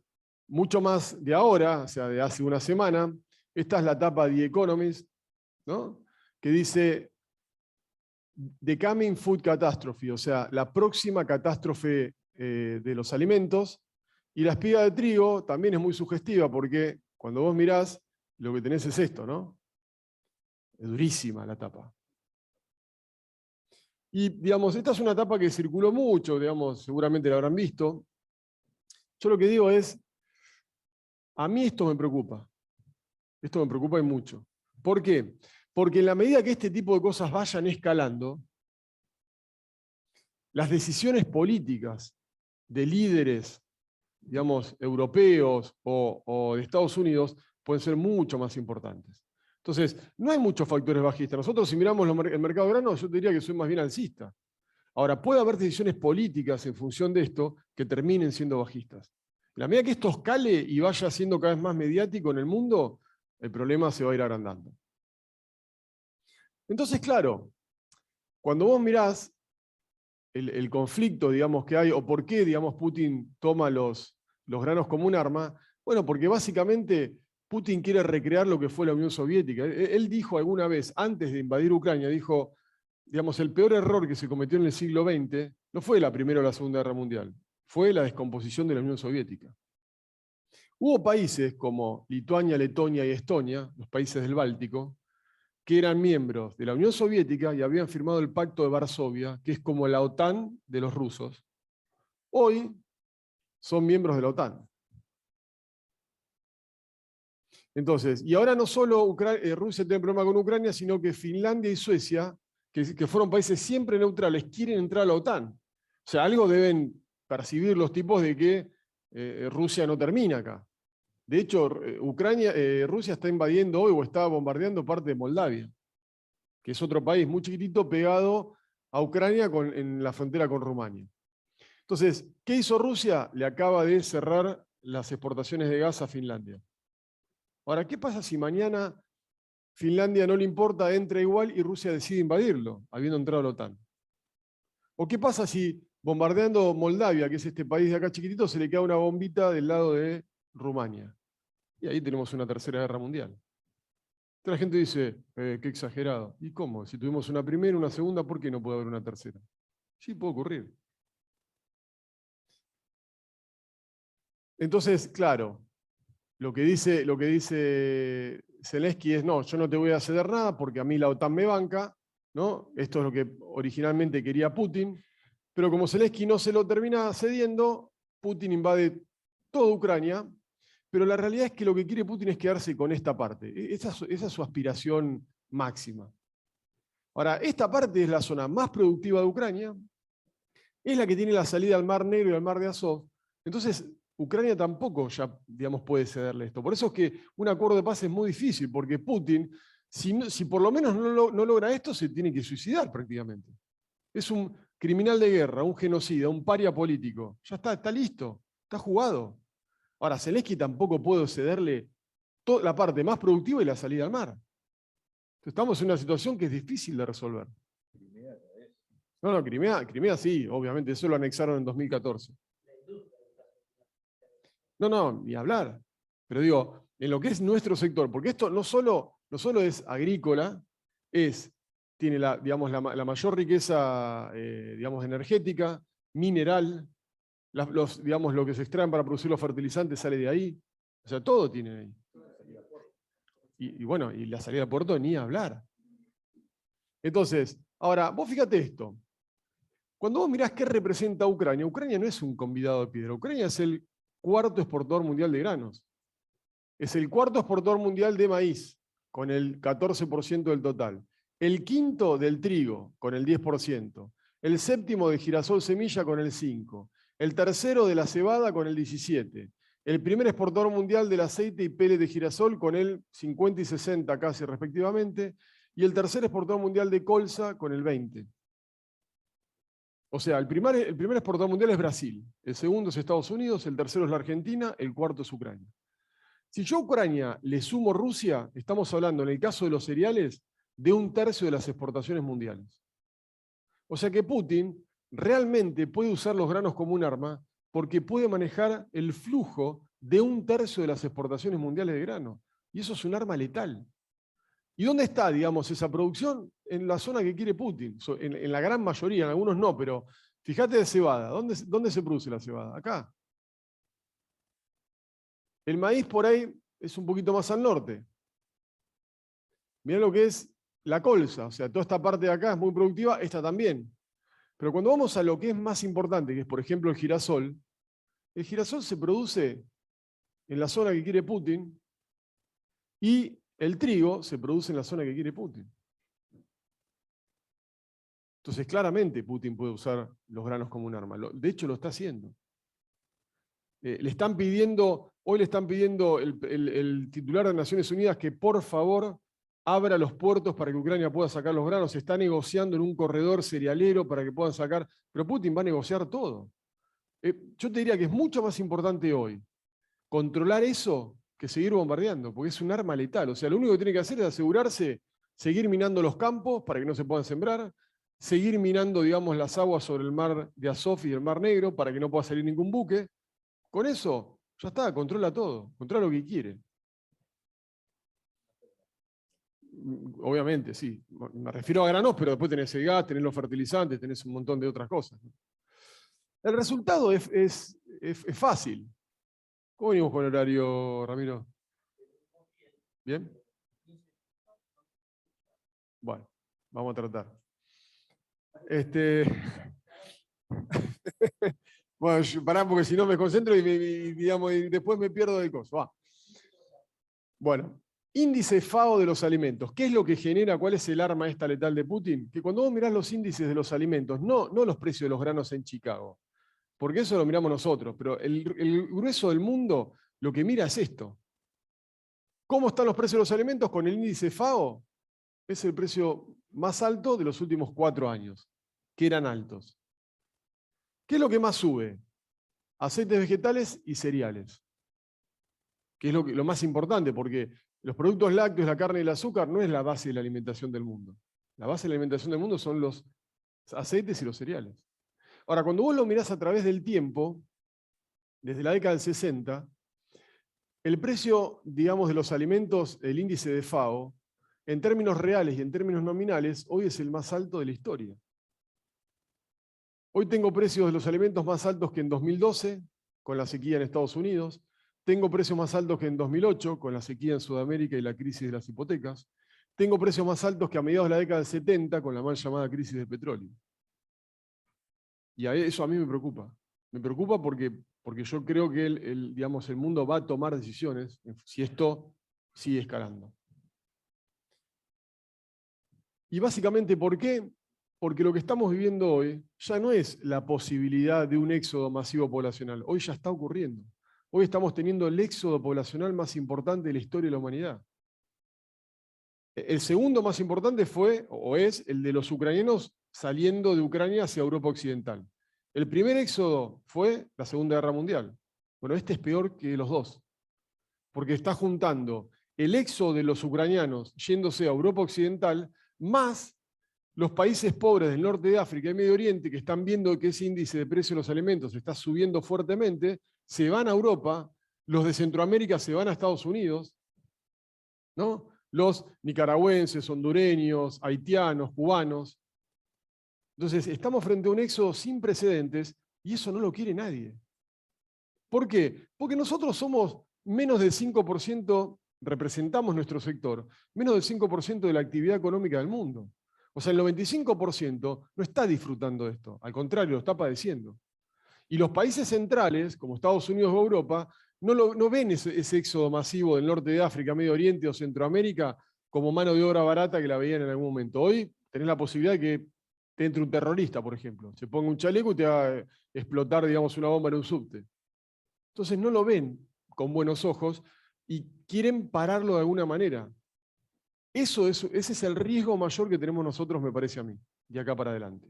mucho más de ahora, o sea, de hace una semana, esta es la tapa de The Economist, ¿no? Que dice The Coming Food Catastrophe, o sea, la próxima catástrofe de los alimentos. Y la espiga de trigo también es muy sugestiva porque cuando vos mirás, lo que tenés es esto, ¿no? Es durísima la tapa. Y, digamos, esta es una tapa que circuló mucho, digamos, seguramente la habrán visto. Yo lo que digo es, a mí esto me preocupa. Esto me preocupa y mucho. ¿Por qué? Porque en la medida que este tipo de cosas vayan escalando, las decisiones políticas de líderes, digamos, europeos o de Estados Unidos pueden ser mucho más importantes. Entonces, no hay muchos factores bajistas. Nosotros, si miramos el mercado de granos, yo te diría que soy más bien alcista. Ahora, puede haber decisiones políticas en función de esto que terminen siendo bajistas. En la medida que esto escale y vaya siendo cada vez más mediático en el mundo, el problema se va a ir agrandando. Entonces, claro, cuando vos mirás el conflicto, digamos, que hay, o por qué, digamos, Putin toma los granos como un arma, bueno, porque básicamente Putin quiere recrear lo que fue la Unión Soviética. Él dijo alguna vez, antes de invadir Ucrania, dijo, digamos, el peor error que se cometió en el siglo XX no fue la Primera o la Segunda Guerra Mundial, fue la descomposición de la Unión Soviética. Hubo países como Lituania, Letonia y Estonia, los países del Báltico, que eran miembros de la Unión Soviética y habían firmado el Pacto de Varsovia, que es como la OTAN de los rusos. Hoy son miembros de la OTAN. Entonces, y ahora no solo Rusia tiene problema con Ucrania, sino que Finlandia y Suecia, que fueron países siempre neutrales, quieren entrar a la OTAN. O sea, algo deben percibir los tipos de que Rusia no termina acá. De hecho, Rusia está invadiendo hoy o está bombardeando parte de Moldavia, que es otro país muy chiquitito pegado a Ucrania en la frontera con Rumania. Entonces, ¿qué hizo Rusia? Le acaba de cerrar las exportaciones de gas a Finlandia. Ahora, ¿qué pasa si mañana Finlandia no le importa, entra igual y Rusia decide invadirlo, habiendo entrado a la OTAN? ¿O qué pasa si bombardeando Moldavia, que es este país de acá chiquitito, se le queda una bombita del lado de Rumania? Y ahí tenemos una tercera guerra mundial. Entonces la gente dice, qué exagerado. ¿Y cómo? Si tuvimos una primera, una segunda, ¿por qué no puede haber una tercera? Sí, puede ocurrir. Entonces, claro, lo que dice Zelensky es, no, yo no te voy a ceder nada porque a mí la OTAN me banca, ¿no? Esto es lo que originalmente quería Putin, pero como Zelensky no se lo termina cediendo, Putin invade toda Ucrania, pero la realidad es que lo que quiere Putin es quedarse con esta parte. Esa es su aspiración máxima. Ahora, esta parte es la zona más productiva de Ucrania, es la que tiene la salida al Mar Negro y al Mar de Azov. Entonces, Ucrania tampoco ya, digamos, puede cederle esto. Por eso es que un acuerdo de paz es muy difícil, porque Putin, si por lo menos no logra esto, se tiene que suicidar prácticamente. Es un criminal de guerra, un genocida, un paria político. Ya está listo, está jugado. Ahora, Zelensky tampoco puede cederle toda la parte más productiva y la salida al mar. Estamos en una situación que es difícil de resolver. No, Crimea sí, obviamente, eso lo anexaron en 2014. No, ni hablar. Pero digo, en lo que es nuestro sector, porque esto no solo es agrícola, tiene digamos, la mayor riqueza digamos, energética, mineral, digamos, lo que se extraen para producir los fertilizantes sale de ahí. O sea, todo tiene ahí. Y bueno, y la salida a puerto ni hablar. Entonces, ahora, vos fíjate esto. Cuando vos mirás qué representa Ucrania, Ucrania no es un convidado de piedra. Ucrania es el cuarto exportador mundial de granos. Es el cuarto exportador mundial de maíz, con el 14% del total. El quinto del trigo, con el 10%. El séptimo de girasol semilla, con el 5%. El tercero de la cebada, con el 17%. El primer exportador mundial del aceite y pellet de girasol, con el 50 y 60 casi respectivamente. Y el tercer exportador mundial de colza, con el 20%. O sea, el primer exportador mundial es Brasil, el segundo es Estados Unidos, el tercero es la Argentina, el cuarto es Ucrania. Si yo a Ucrania le sumo Rusia, estamos hablando, en el caso de los cereales, de 1/3 de las exportaciones mundiales. O sea que Putin realmente puede usar los granos como un arma porque puede manejar el flujo de 1/3 de las exportaciones mundiales de grano. Y eso es un arma letal. ¿Y dónde está, digamos, esa producción? En la zona que quiere Putin, en la gran mayoría, en algunos no, pero fíjate de cebada. ¿Dónde se produce la cebada? Acá. El maíz por ahí es un poquito más al norte. Mirá lo que es la colza, o sea, toda esta parte de acá es muy productiva, esta también. Pero cuando vamos a lo que es más importante, que es por ejemplo el girasol se produce en la zona que quiere Putin y el trigo se produce en la zona que quiere Putin. Entonces, claramente Putin puede usar los granos como un arma. De hecho, lo está haciendo. Hoy le están pidiendo el titular de Naciones Unidas que por favor abra los puertos para que Ucrania pueda sacar los granos. Se está negociando en un corredor cerealero para que puedan sacar, pero Putin va a negociar todo. Yo te diría que es mucho más importante hoy controlar eso que seguir bombardeando, porque es un arma letal. O sea, lo único que tiene que hacer es asegurarse, seguir minando los campos para que no se puedan sembrar, seguir minando, digamos, las aguas sobre el mar de Azov y el mar Negro para que no pueda salir ningún buque. Con eso, ya está, controla todo, controla lo que quiere. Obviamente, sí. Me refiero a granos, pero después tenés el gas, tenés los fertilizantes, tenés un montón de otras cosas. El resultado es fácil. ¿Cómo venimos con el horario, Ramiro? ¿Bien? Bueno, vamos a tratar. Bueno, pará, porque si no me concentro digamos, y después me pierdo del coso. Va. Bueno, índice FAO de los alimentos. ¿Qué es lo que genera? ¿Cuál es el arma esta letal de Putin? Que cuando vos mirás los índices de los alimentos, no los precios de los granos en Chicago, porque eso lo miramos nosotros, pero el grueso del mundo lo que mira es esto. ¿Cómo están los precios de los alimentos con el índice FAO? Es el precio más alto de los últimos 4 años, que eran altos. ¿Qué es lo que más sube? Aceites vegetales y cereales, que es lo más importante, porque los productos lácteos, la carne y el azúcar no es la base de la alimentación del mundo. La base de la alimentación del mundo son los aceites y los cereales. Ahora, cuando vos lo mirás a través del tiempo, desde la década del 60, el precio, digamos, de los alimentos, el índice de FAO, en términos reales y en términos nominales, hoy es el más alto de la historia. Hoy tengo precios de los alimentos más altos que en 2012, con la sequía en Estados Unidos. Tengo precios más altos que en 2008, con la sequía en Sudamérica y la crisis de las hipotecas. Tengo precios más altos que a mediados de la década del 70, con la mal llamada crisis del petróleo. Y eso a mí me preocupa. Me preocupa porque yo creo que digamos, el mundo va a tomar decisiones si esto sigue escalando. Y básicamente, ¿por qué? Porque lo que estamos viviendo hoy ya no es la posibilidad de un éxodo masivo poblacional. Hoy ya está ocurriendo. Hoy estamos teniendo el éxodo poblacional más importante de la historia de la humanidad. El segundo más importante fue, o es, el de los ucranianos saliendo de Ucrania hacia Europa Occidental. El primer éxodo fue la Segunda Guerra Mundial. Bueno, este es peor que los dos, porque está juntando el éxodo de los ucranianos yéndose a Europa Occidental, más los países pobres del norte de África y Medio Oriente, que están viendo que ese índice de precio de los alimentos está subiendo fuertemente, se van a Europa, los de Centroamérica se van a Estados Unidos, ¿no? Los nicaragüenses, hondureños, haitianos, cubanos. Entonces, estamos frente a un éxodo sin precedentes y eso no lo quiere nadie. ¿Por qué? Porque nosotros somos menos del 5%, representamos nuestro sector, menos del 5% de la actividad económica del mundo. O sea, el 95% no está disfrutando de esto, al contrario, lo está padeciendo. Y los países centrales, como Estados Unidos o Europa, no ven ese éxodo masivo del norte de África, Medio Oriente o Centroamérica como mano de obra barata que la veían en algún momento. Hoy tenés la posibilidad de que te entre un terrorista, por ejemplo, se ponga un chaleco y te haga explotar, digamos, una bomba en un subte. Entonces no lo ven con buenos ojos y quieren pararlo de alguna manera. Ese es el riesgo mayor que tenemos nosotros, me parece a mí, de acá para adelante.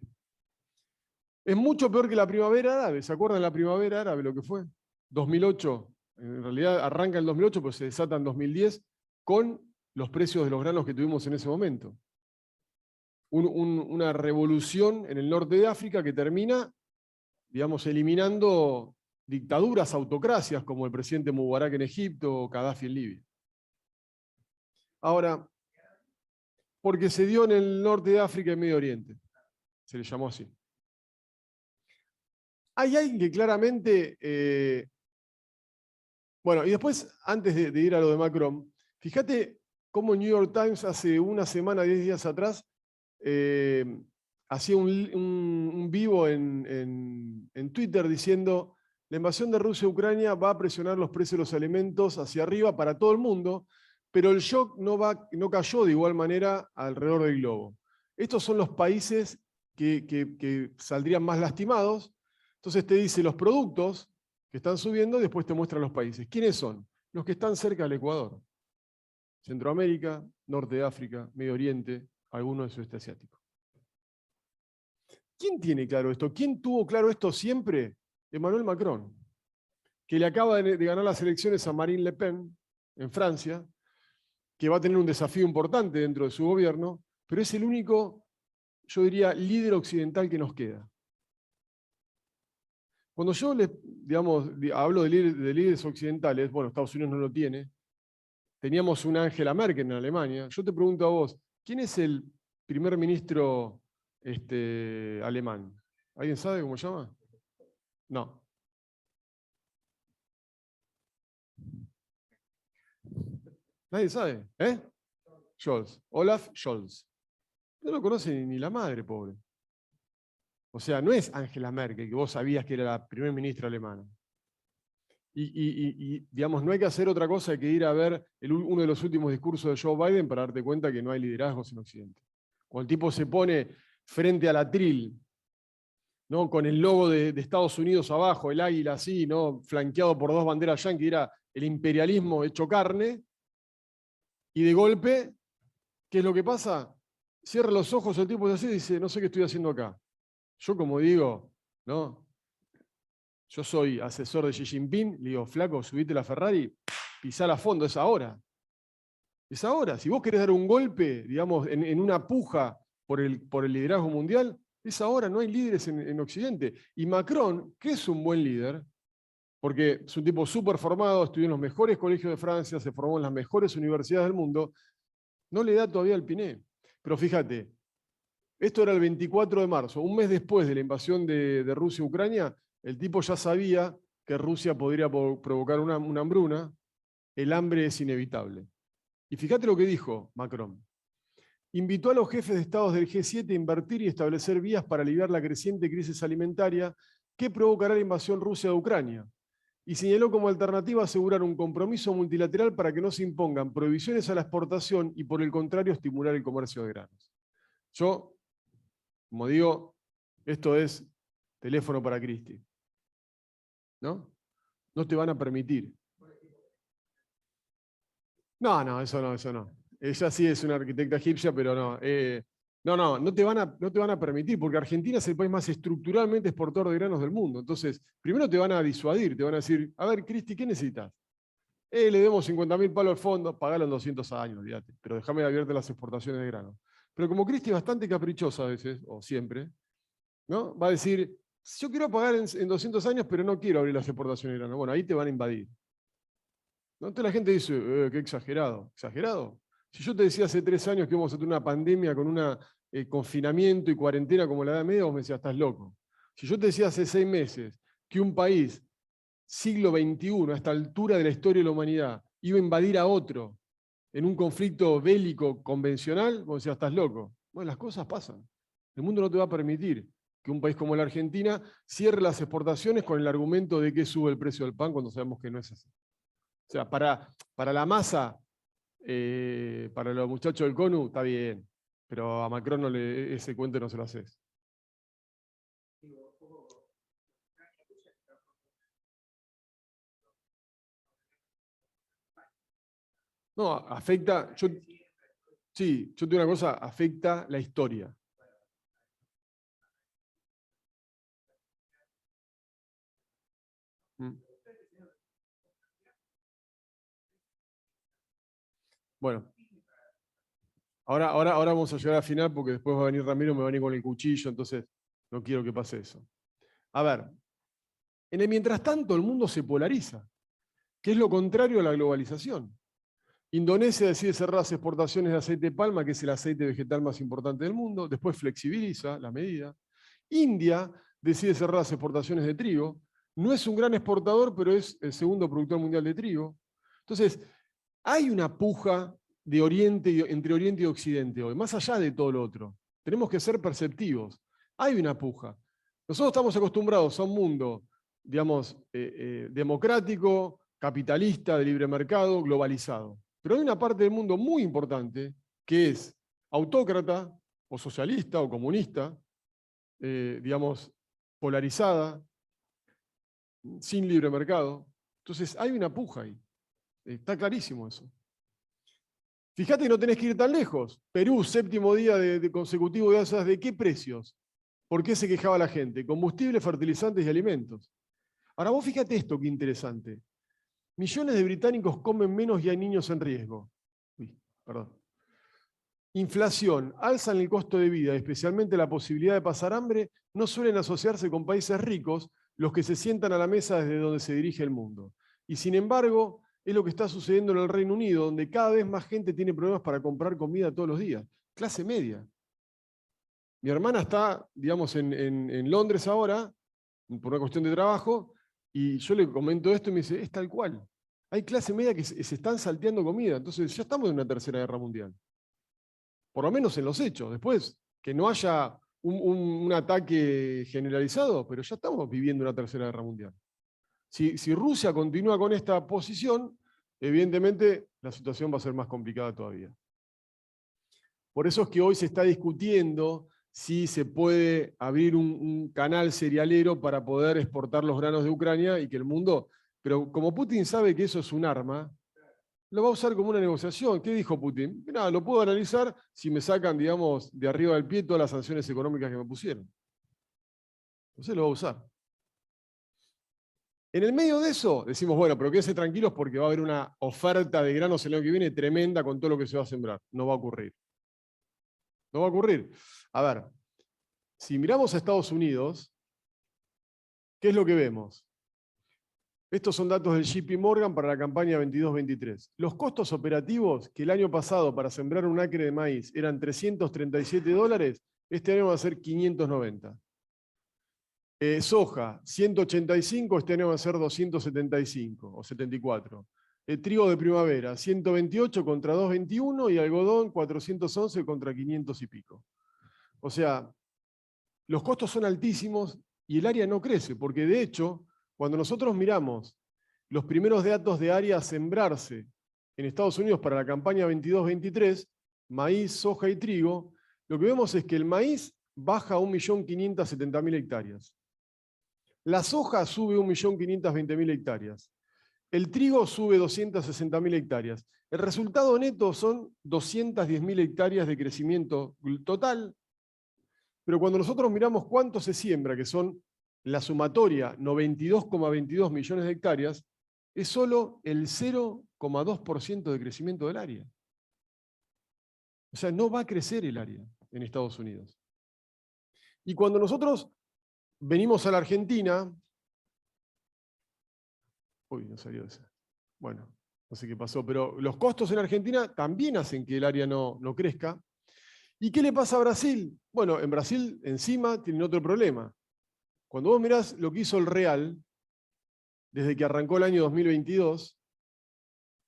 Es mucho peor que la primavera árabe. ¿Se acuerdan de la primavera árabe lo que fue? 2008. En realidad arranca en 2008, pero se desata en 2010 con los precios de los granos que tuvimos en ese momento. Una revolución en el norte de África que termina, digamos, eliminando dictaduras, autocracias, como el presidente Mubarak en Egipto o Gaddafi en Libia. Ahora, porque se dio en el norte de África y Medio Oriente. Se le llamó así. Hay alguien que claramente... bueno, y después, antes de ir a lo de Macron, fíjate cómo New York Times hace una semana, 10 días atrás, hacía un vivo en Twitter diciendo: la invasión de Rusia a Ucrania va a presionar los precios de los alimentos hacia arriba para todo el mundo, pero el shock no cayó de igual manera alrededor del globo. Estos son los países que saldrían más lastimados. Entonces te dice los productos que están subiendo y después te muestran los países. ¿Quiénes son? Los que están cerca del Ecuador. Centroamérica, Norte de África, Medio Oriente, algunos del sudeste asiático. ¿Quién tiene claro esto? ¿Quién tuvo claro esto siempre? Emmanuel Macron, que le acaba de ganar las elecciones a Marine Le Pen en Francia, que va a tener un desafío importante dentro de su gobierno, pero es el único, yo diría, líder occidental que nos queda. Cuando yo hablo de líderes occidentales, bueno, Estados Unidos no lo tiene, teníamos una Angela Merkel en Alemania. Yo te pregunto a vos, ¿quién es el primer ministro alemán? ¿Alguien sabe cómo se llama? No. ¿Nadie sabe? ¿Eh? Scholz. Olaf Scholz. No lo conoce ni la madre, pobre. O sea, no es Angela Merkel, que vos sabías que era la primer ministra alemana. Digamos, no hay que hacer otra cosa que ir a ver uno de los últimos discursos de Joe Biden para darte cuenta que no hay liderazgos en Occidente. Cuando el tipo se pone frente al atril, ¿no? Con el logo de Estados Unidos abajo, el águila así, ¿no? Flanqueado por dos banderas yanquis, era el imperialismo hecho carne, y de golpe, ¿qué es lo que pasa? Cierra los ojos, el tipo se así y dice, no sé qué estoy haciendo acá. Yo como digo, ¿no? Yo soy asesor de Xi Jinping, le digo, flaco, subite la Ferrari, pisala a fondo, es ahora. Es ahora. Si vos querés dar un golpe, digamos, en una puja por el liderazgo mundial, es ahora, no hay líderes en Occidente. Y Macron, que es un buen líder, porque es un tipo súper formado, estudió en los mejores colegios de Francia, se formó en las mejores universidades del mundo, no le da todavía el piné. Pero fíjate, esto era el 24 de marzo, un mes después de la invasión de Rusia a Ucrania, el tipo ya sabía que Rusia podría provocar una hambruna, el hambre es inevitable. Y fíjate lo que dijo Macron. Invitó a los jefes de estados del G7 a invertir y establecer vías para aliviar la creciente crisis alimentaria que provocará la invasión rusa de Ucrania. Y señaló como alternativa asegurar un compromiso multilateral para que no se impongan prohibiciones a la exportación y, por el contrario, estimular el comercio de granos. Yo, como digo, esto es teléfono para Cristi. ¿No? No te van a permitir. No, eso no, eso no. Ella sí es una arquitecta egipcia, pero no. No te van a permitir, porque Argentina es el país más estructuralmente exportador de granos del mundo. Entonces, primero te van a disuadir, te van a decir, a ver, Cristi, ¿qué necesitas? Le demos 50.000 palos al fondo, pagalo en 200 años, olvídate, pero déjame abiertas las exportaciones de grano. Pero como Cristi es bastante caprichosa a veces, o siempre, ¿no? Va a decir, yo quiero pagar en 200 años, pero no quiero abrir las exportaciones de grano. Bueno, ahí te van a invadir. ¿No? Entonces la gente dice, qué exagerado. ¿Exagerado? Si yo te decía hace 3 años que íbamos a tener una pandemia con un confinamiento y cuarentena como la Edad Media, vos me decías, estás loco. Si yo te decía hace 6 meses que un país, siglo XXI, a esta altura de la historia de la humanidad, iba a invadir a otro en un conflicto bélico convencional, vos decías, estás loco. Bueno, las cosas pasan. El mundo no te va a permitir que un país como la Argentina cierre las exportaciones con el argumento de que sube el precio del pan cuando sabemos que no es así. O sea, para la masa, para los muchachos del CONU, está bien, pero a Macron ese cuento no se lo haces. No, afecta, sí, yo te digo una cosa, afecta la historia. Bueno, ahora vamos a llegar al final porque después va a venir Ramiro, me va a venir con el cuchillo, entonces no quiero que pase eso. A ver, en el mientras tanto el mundo se polariza, que es lo contrario a la globalización. Indonesia decide cerrar las exportaciones de aceite de palma, que es el aceite vegetal más importante del mundo, después flexibiliza la medida. India decide cerrar las exportaciones de trigo, no es un gran exportador, pero es el segundo productor mundial de trigo. Entonces, hay una puja de entre Oriente y Occidente hoy, más allá de todo lo otro. Tenemos que ser perceptivos. Hay una puja. Nosotros estamos acostumbrados a un mundo, digamos, democrático, capitalista, de libre mercado, globalizado. Pero hay una parte del mundo muy importante que es autócrata, o socialista, o comunista, digamos, polarizada, sin libre mercado. Entonces hay una puja ahí. Está clarísimo eso. Fíjate que no tenés que ir tan lejos. Perú, 7º día de consecutivo de alzas, ¿de qué precios? ¿Por qué se quejaba la gente? Combustibles, fertilizantes y alimentos. Ahora vos fíjate esto, qué interesante. Millones de británicos comen menos y hay niños en riesgo. Uy, perdón. Inflación, alzan el costo de vida, especialmente la posibilidad de pasar hambre, no suelen asociarse con países ricos, los que se sientan a la mesa desde donde se dirige el mundo. Y sin embargo, es lo que está sucediendo en el Reino Unido, donde cada vez más gente tiene problemas para comprar comida todos los días. Clase media. Mi hermana está, digamos, en Londres ahora, por una cuestión de trabajo, y yo le comento esto y me dice, es tal cual. Hay clase media que se están salteando comida, entonces ya estamos en una tercera guerra mundial. Por lo menos en los hechos. Después, que no haya un ataque generalizado, pero ya estamos viviendo una tercera guerra mundial. Si Rusia continúa con esta posición, evidentemente la situación va a ser más complicada todavía. Por eso es que hoy se está discutiendo si se puede abrir un canal cerealero para poder exportar los granos de Ucrania y que el mundo... Pero como Putin sabe que eso es un arma, lo va a usar como una negociación. ¿Qué dijo Putin? Nada, lo puedo analizar si me sacan, digamos, de arriba del pie todas las sanciones económicas que me pusieron. Entonces lo va a usar. En el medio de eso, decimos, bueno, pero quédense tranquilos porque va a haber una oferta de granos el año que viene tremenda con todo lo que se va a sembrar. No va a ocurrir. No va a ocurrir. A ver, si miramos a Estados Unidos, ¿qué es lo que vemos? Estos son datos del JP Morgan para la campaña 22-23. Los costos operativos que el año pasado para sembrar un acre de maíz eran $337, este año va a ser 590. Soja, 185, este año va a ser 275 o 74. Trigo de primavera, 128 contra 221 y algodón 411 contra 500 y pico. O sea, los costos son altísimos y el área no crece, porque de hecho, cuando nosotros miramos los primeros datos de área a sembrarse en Estados Unidos para la campaña 22-23, maíz, soja y trigo, lo que vemos es que el maíz baja a 1.570.000 hectáreas. La soja sube 1.520.000 hectáreas. El trigo sube 260.000 hectáreas. El resultado neto son 210.000 hectáreas de crecimiento total, pero cuando nosotros miramos cuánto se siembra, que son la sumatoria 92,22 millones de hectáreas, es solo el 0,2% de crecimiento del área. O sea, no va a crecer el área en Estados Unidos. Y cuando nosotros venimos a la Argentina, uy, no salió esa. Bueno, no sé qué pasó, pero los costos en Argentina también hacen que el área no crezca. ¿Y qué le pasa a Brasil? Bueno, en Brasil encima tienen otro problema. Cuando vos mirás lo que hizo el real, desde que arrancó el año 2022,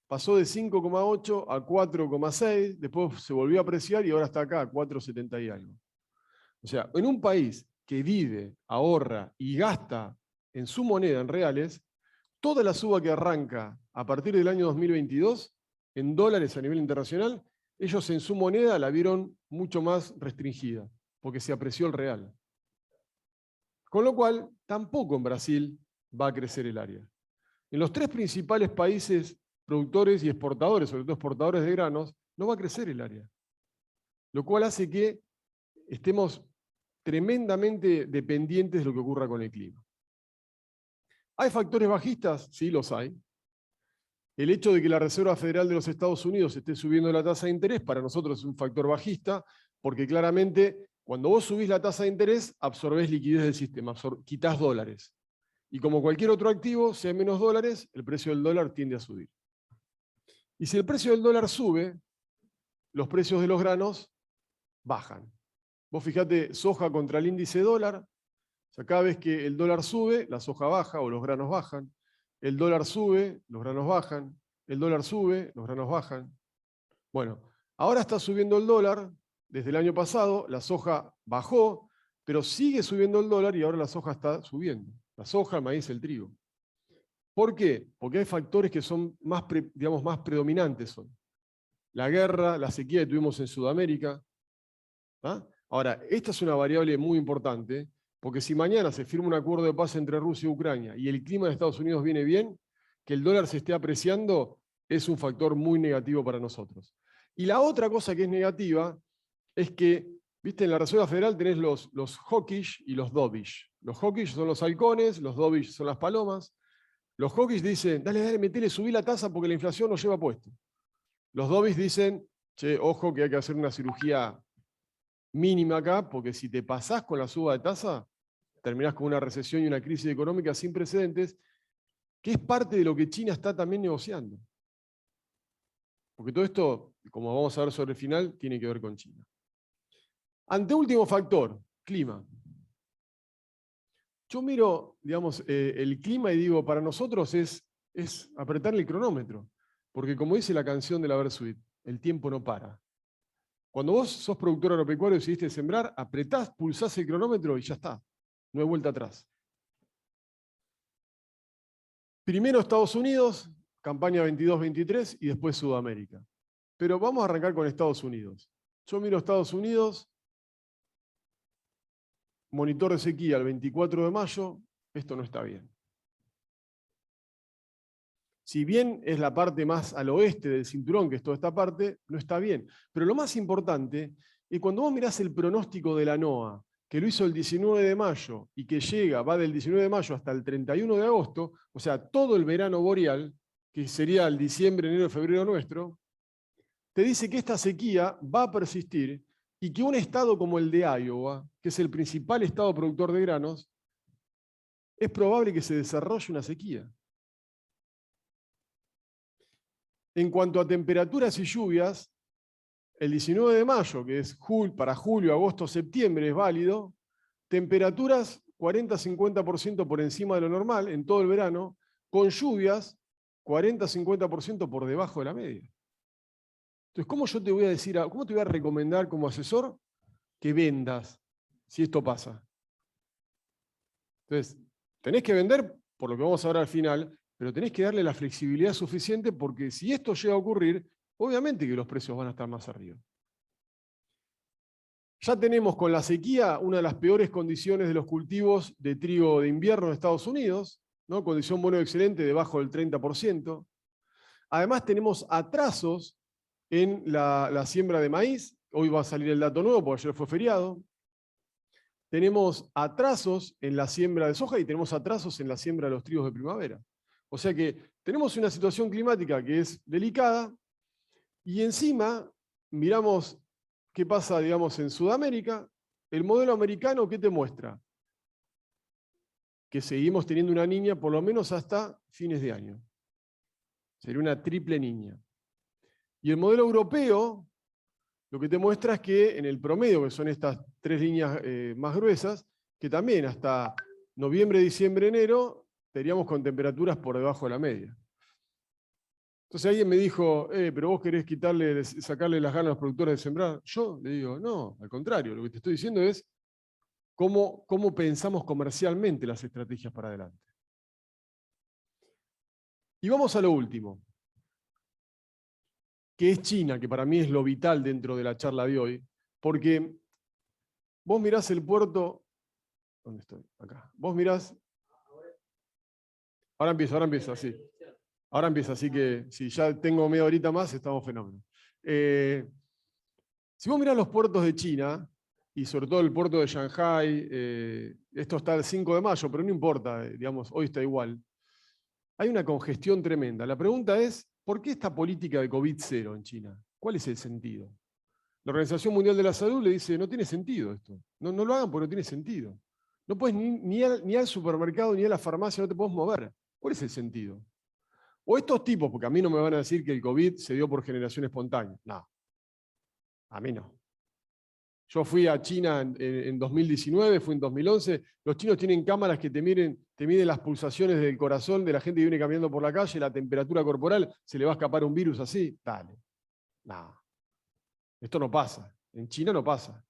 pasó de 5,8 a 4,6, después se volvió a apreciar y ahora está acá, a 4,70 y algo. O sea, en un país que vive, ahorra y gasta en su moneda, en reales, toda la suba que arranca a partir del año 2022, en dólares a nivel internacional, ellos en su moneda la vieron mucho más restringida, porque se apreció el real. Con lo cual, tampoco en Brasil va a crecer el área. En los tres principales países productores y exportadores, sobre todo exportadores de granos, no va a crecer el área. Lo cual hace que estemos tremendamente dependientes de lo que ocurra con el clima. ¿Hay factores bajistas? Sí, los hay. El hecho de que la Reserva Federal de los Estados Unidos esté subiendo la tasa de interés para nosotros es un factor bajista, porque claramente cuando vos subís la tasa de interés, absorbés liquidez del sistema, quitás dólares. Y como cualquier otro activo, si hay menos dólares, el precio del dólar tiende a subir. Y si el precio del dólar sube, los precios de los granos bajan. Vos fijate, soja contra el índice dólar, o sea, cada vez que el dólar sube, la soja baja o los granos bajan. El dólar sube, los granos bajan. El dólar sube, los granos bajan. Bueno, ahora está subiendo el dólar. Desde el año pasado la soja bajó, pero sigue subiendo el dólar y ahora la soja está subiendo. La soja, el maíz, el trigo. ¿Por qué? Porque hay factores que son más, digamos, más predominantes hoy. La guerra, la sequía que tuvimos en Sudamérica. ¿Ah? Ahora, esta es una variable muy importante, porque si mañana se firma un acuerdo de paz entre Rusia y Ucrania y el clima de Estados Unidos viene bien, que el dólar se esté apreciando es un factor muy negativo para nosotros. Y la otra cosa que es negativa es que, viste, en la Reserva Federal tenés los hawkish y los dovish. Los hawkish son los halcones, los dovish son las palomas. Los hawkish dicen, dale, metele, subí la tasa porque la inflación nos lleva puesto. Los dovish dicen, che, ojo que hay que hacer una cirugía mínima acá, porque si te pasás con la suba de tasa, terminás con una recesión y una crisis económica sin precedentes, que es parte de lo que China está también negociando. Porque todo esto, como vamos a ver sobre el final, tiene que ver con China. Anteúltimo factor, clima. Yo miro, digamos, el clima y digo, para nosotros es apretar el cronómetro. Porque como dice la canción de la Versuit, el tiempo no para. Cuando vos sos productor agropecuario y decidiste sembrar, apretás, pulsás el cronómetro y ya está. No hay vuelta atrás. Primero Estados Unidos, campaña 22-23 y después Sudamérica. Pero vamos a arrancar con Estados Unidos. Yo miro Estados Unidos, monitor de sequía el 24 de mayo, esto no está bien. Si bien es la parte más al oeste del cinturón, que es toda esta parte, no está bien. Pero lo más importante es cuando vos mirás el pronóstico de la NOAA, que lo hizo el 19 de mayo y que va del 19 de mayo hasta el 31 de agosto, o sea, todo el verano boreal, que sería el diciembre, enero, febrero nuestro, te dice que esta sequía va a persistir y que un estado como el de Iowa, que es el principal estado productor de granos, es probable que se desarrolle una sequía. En cuanto a temperaturas y lluvias, el 19 de mayo, que es para julio, agosto, septiembre, es válido, temperaturas 40-50% por encima de lo normal en todo el verano, con lluvias 40-50% por debajo de la media. Entonces, ¿cómo yo te voy a decir, cómo te voy a recomendar como asesor que vendas si esto pasa? Entonces, tenés que vender, por lo que vamos a ver al final, pero tenés que darle la flexibilidad suficiente porque si esto llega a ocurrir, obviamente que los precios van a estar más arriba. Ya tenemos con la sequía una de las peores condiciones de los cultivos de trigo de invierno en Estados Unidos, ¿no? Condición bueno excelente debajo del 30%. Además tenemos atrasos en la siembra de maíz. Hoy va a salir el dato nuevo porque ayer fue feriado. Tenemos atrasos en la siembra de soja y tenemos atrasos en la siembra de los trigos de primavera. O sea que tenemos una situación climática que es delicada y encima miramos qué pasa, digamos, en Sudamérica. El modelo americano, ¿qué te muestra? Que seguimos teniendo una niña por lo menos hasta fines de año. Sería una triple niña. Y el modelo europeo lo que te muestra es que en el promedio, que son estas tres líneas más gruesas, que también hasta noviembre, diciembre, enero, estaríamos con temperaturas por debajo de la media. Entonces alguien me dijo, pero vos querés sacarle las ganas a los productores de sembrar. Yo le digo, no, al contrario, lo que te estoy diciendo es cómo pensamos comercialmente las estrategias para adelante. Y vamos a lo último, que es China, que para mí es lo vital dentro de la charla de hoy, porque vos mirás el puerto, ¿dónde estoy? Acá. Vos mirás, ahora empieza, sí. Ahora empieza, así que si ya tengo media horita más, estamos fenómenos. Si vos mirás los puertos de China, y sobre todo el puerto de Shanghái, esto está el 5 de mayo, pero no importa, digamos, hoy está igual. Hay una congestión tremenda. La pregunta es, ¿por qué esta política de COVID-0 en China? ¿Cuál es el sentido? La Organización Mundial de la Salud le dice, no tiene sentido esto. No lo hagan porque no tiene sentido. No puedes ni al supermercado ni a la farmacia, no te puedes mover. ¿Cuál es el sentido? O estos tipos, porque a mí no me van a decir que el COVID se dio por generación espontánea. No, a mí no. Yo fui a China en 2019, fui en 2011. Los chinos tienen cámaras que te miden las pulsaciones del corazón de la gente que viene caminando por la calle, la temperatura corporal, se le va a escapar un virus así. Dale. No. Esto no pasa. En China no pasa.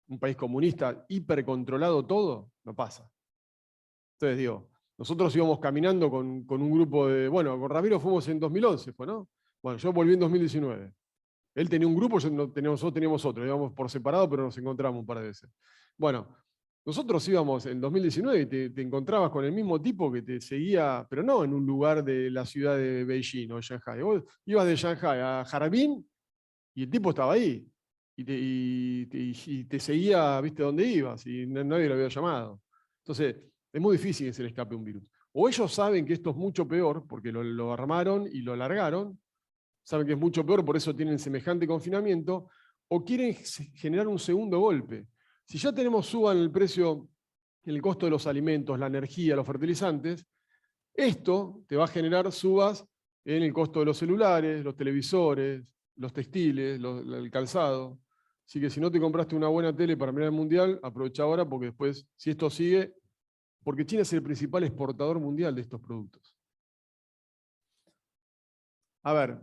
Un país comunista hipercontrolado todo, no pasa. Entonces digo, nosotros íbamos caminando con un grupo de... Bueno, con Ramiro fuimos en 2011, ¿no? Bueno, yo volví en 2019. Él tenía un grupo, nosotros teníamos otro, íbamos por separado, pero nos encontramos un par de veces. Bueno, nosotros íbamos en 2019 y te encontrabas con el mismo tipo que te seguía, pero no en un lugar de la ciudad de Beijing o de Shanghái. Vos ibas de Shanghái a Harbin y el tipo estaba ahí. Y te seguía, viste dónde ibas, y nadie lo había llamado. Entonces, es muy difícil que se le escape un virus. O ellos saben que esto es mucho peor, porque lo armaron y lo largaron, saben que es mucho peor, por eso tienen semejante confinamiento, o quieren generar un segundo golpe. Si ya tenemos suba en el precio, en el costo de los alimentos, la energía, los fertilizantes, esto te va a generar subas en el costo de los celulares, los televisores, los textiles, el calzado. Así que si no te compraste una buena tele para mirar el mundial, aprovecha ahora porque después, si esto sigue, porque China es el principal exportador mundial de estos productos. A ver,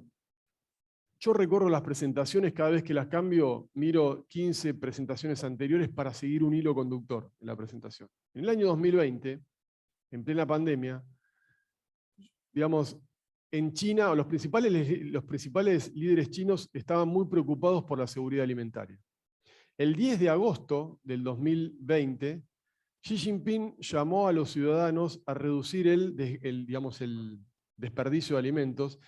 Yo recorro las presentaciones, cada vez que las cambio, miro 15 presentaciones anteriores para seguir un hilo conductor en la presentación. En el año 2020, en plena pandemia, digamos, en China, los principales líderes chinos estaban muy preocupados por la seguridad alimentaria. El 10 de agosto del 2020, Xi Jinping llamó a los ciudadanos a reducir el desperdicio de alimentos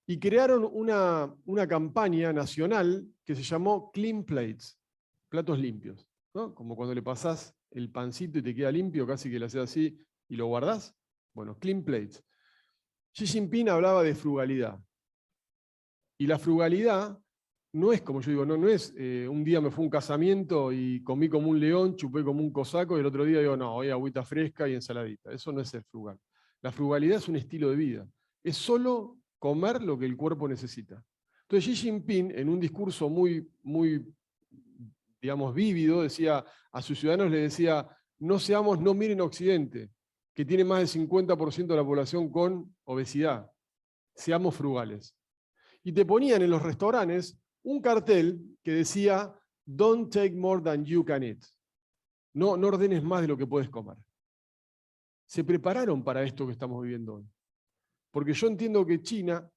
y crearon una campaña nacional que se llamó Clean Plates, platos limpios, ¿no? Como cuando le pasás el pancito y te queda limpio, casi que le haces así y lo guardás. Bueno, Clean Plates. Xi Jinping hablaba de frugalidad. Y la frugalidad no es, como yo digo, no es un día me fue a un casamiento y comí como un león, chupé como un cosaco, y el otro día digo, no, hoy agüita fresca y ensaladita. Eso no es ser frugal. La frugalidad es un estilo de vida. Es solo comer lo que el cuerpo necesita. Entonces Xi Jinping, en un discurso muy, digamos, vívido, decía, a sus ciudadanos le decía, no miren a Occidente, que tiene más del 50% de la población con obesidad. Seamos frugales. Y te ponían en los restaurantes un cartel que decía, don't take more than you can eat. No ordenes más de lo que puedes comer. Se prepararon para esto que estamos viviendo hoy. Porque yo entiendo que China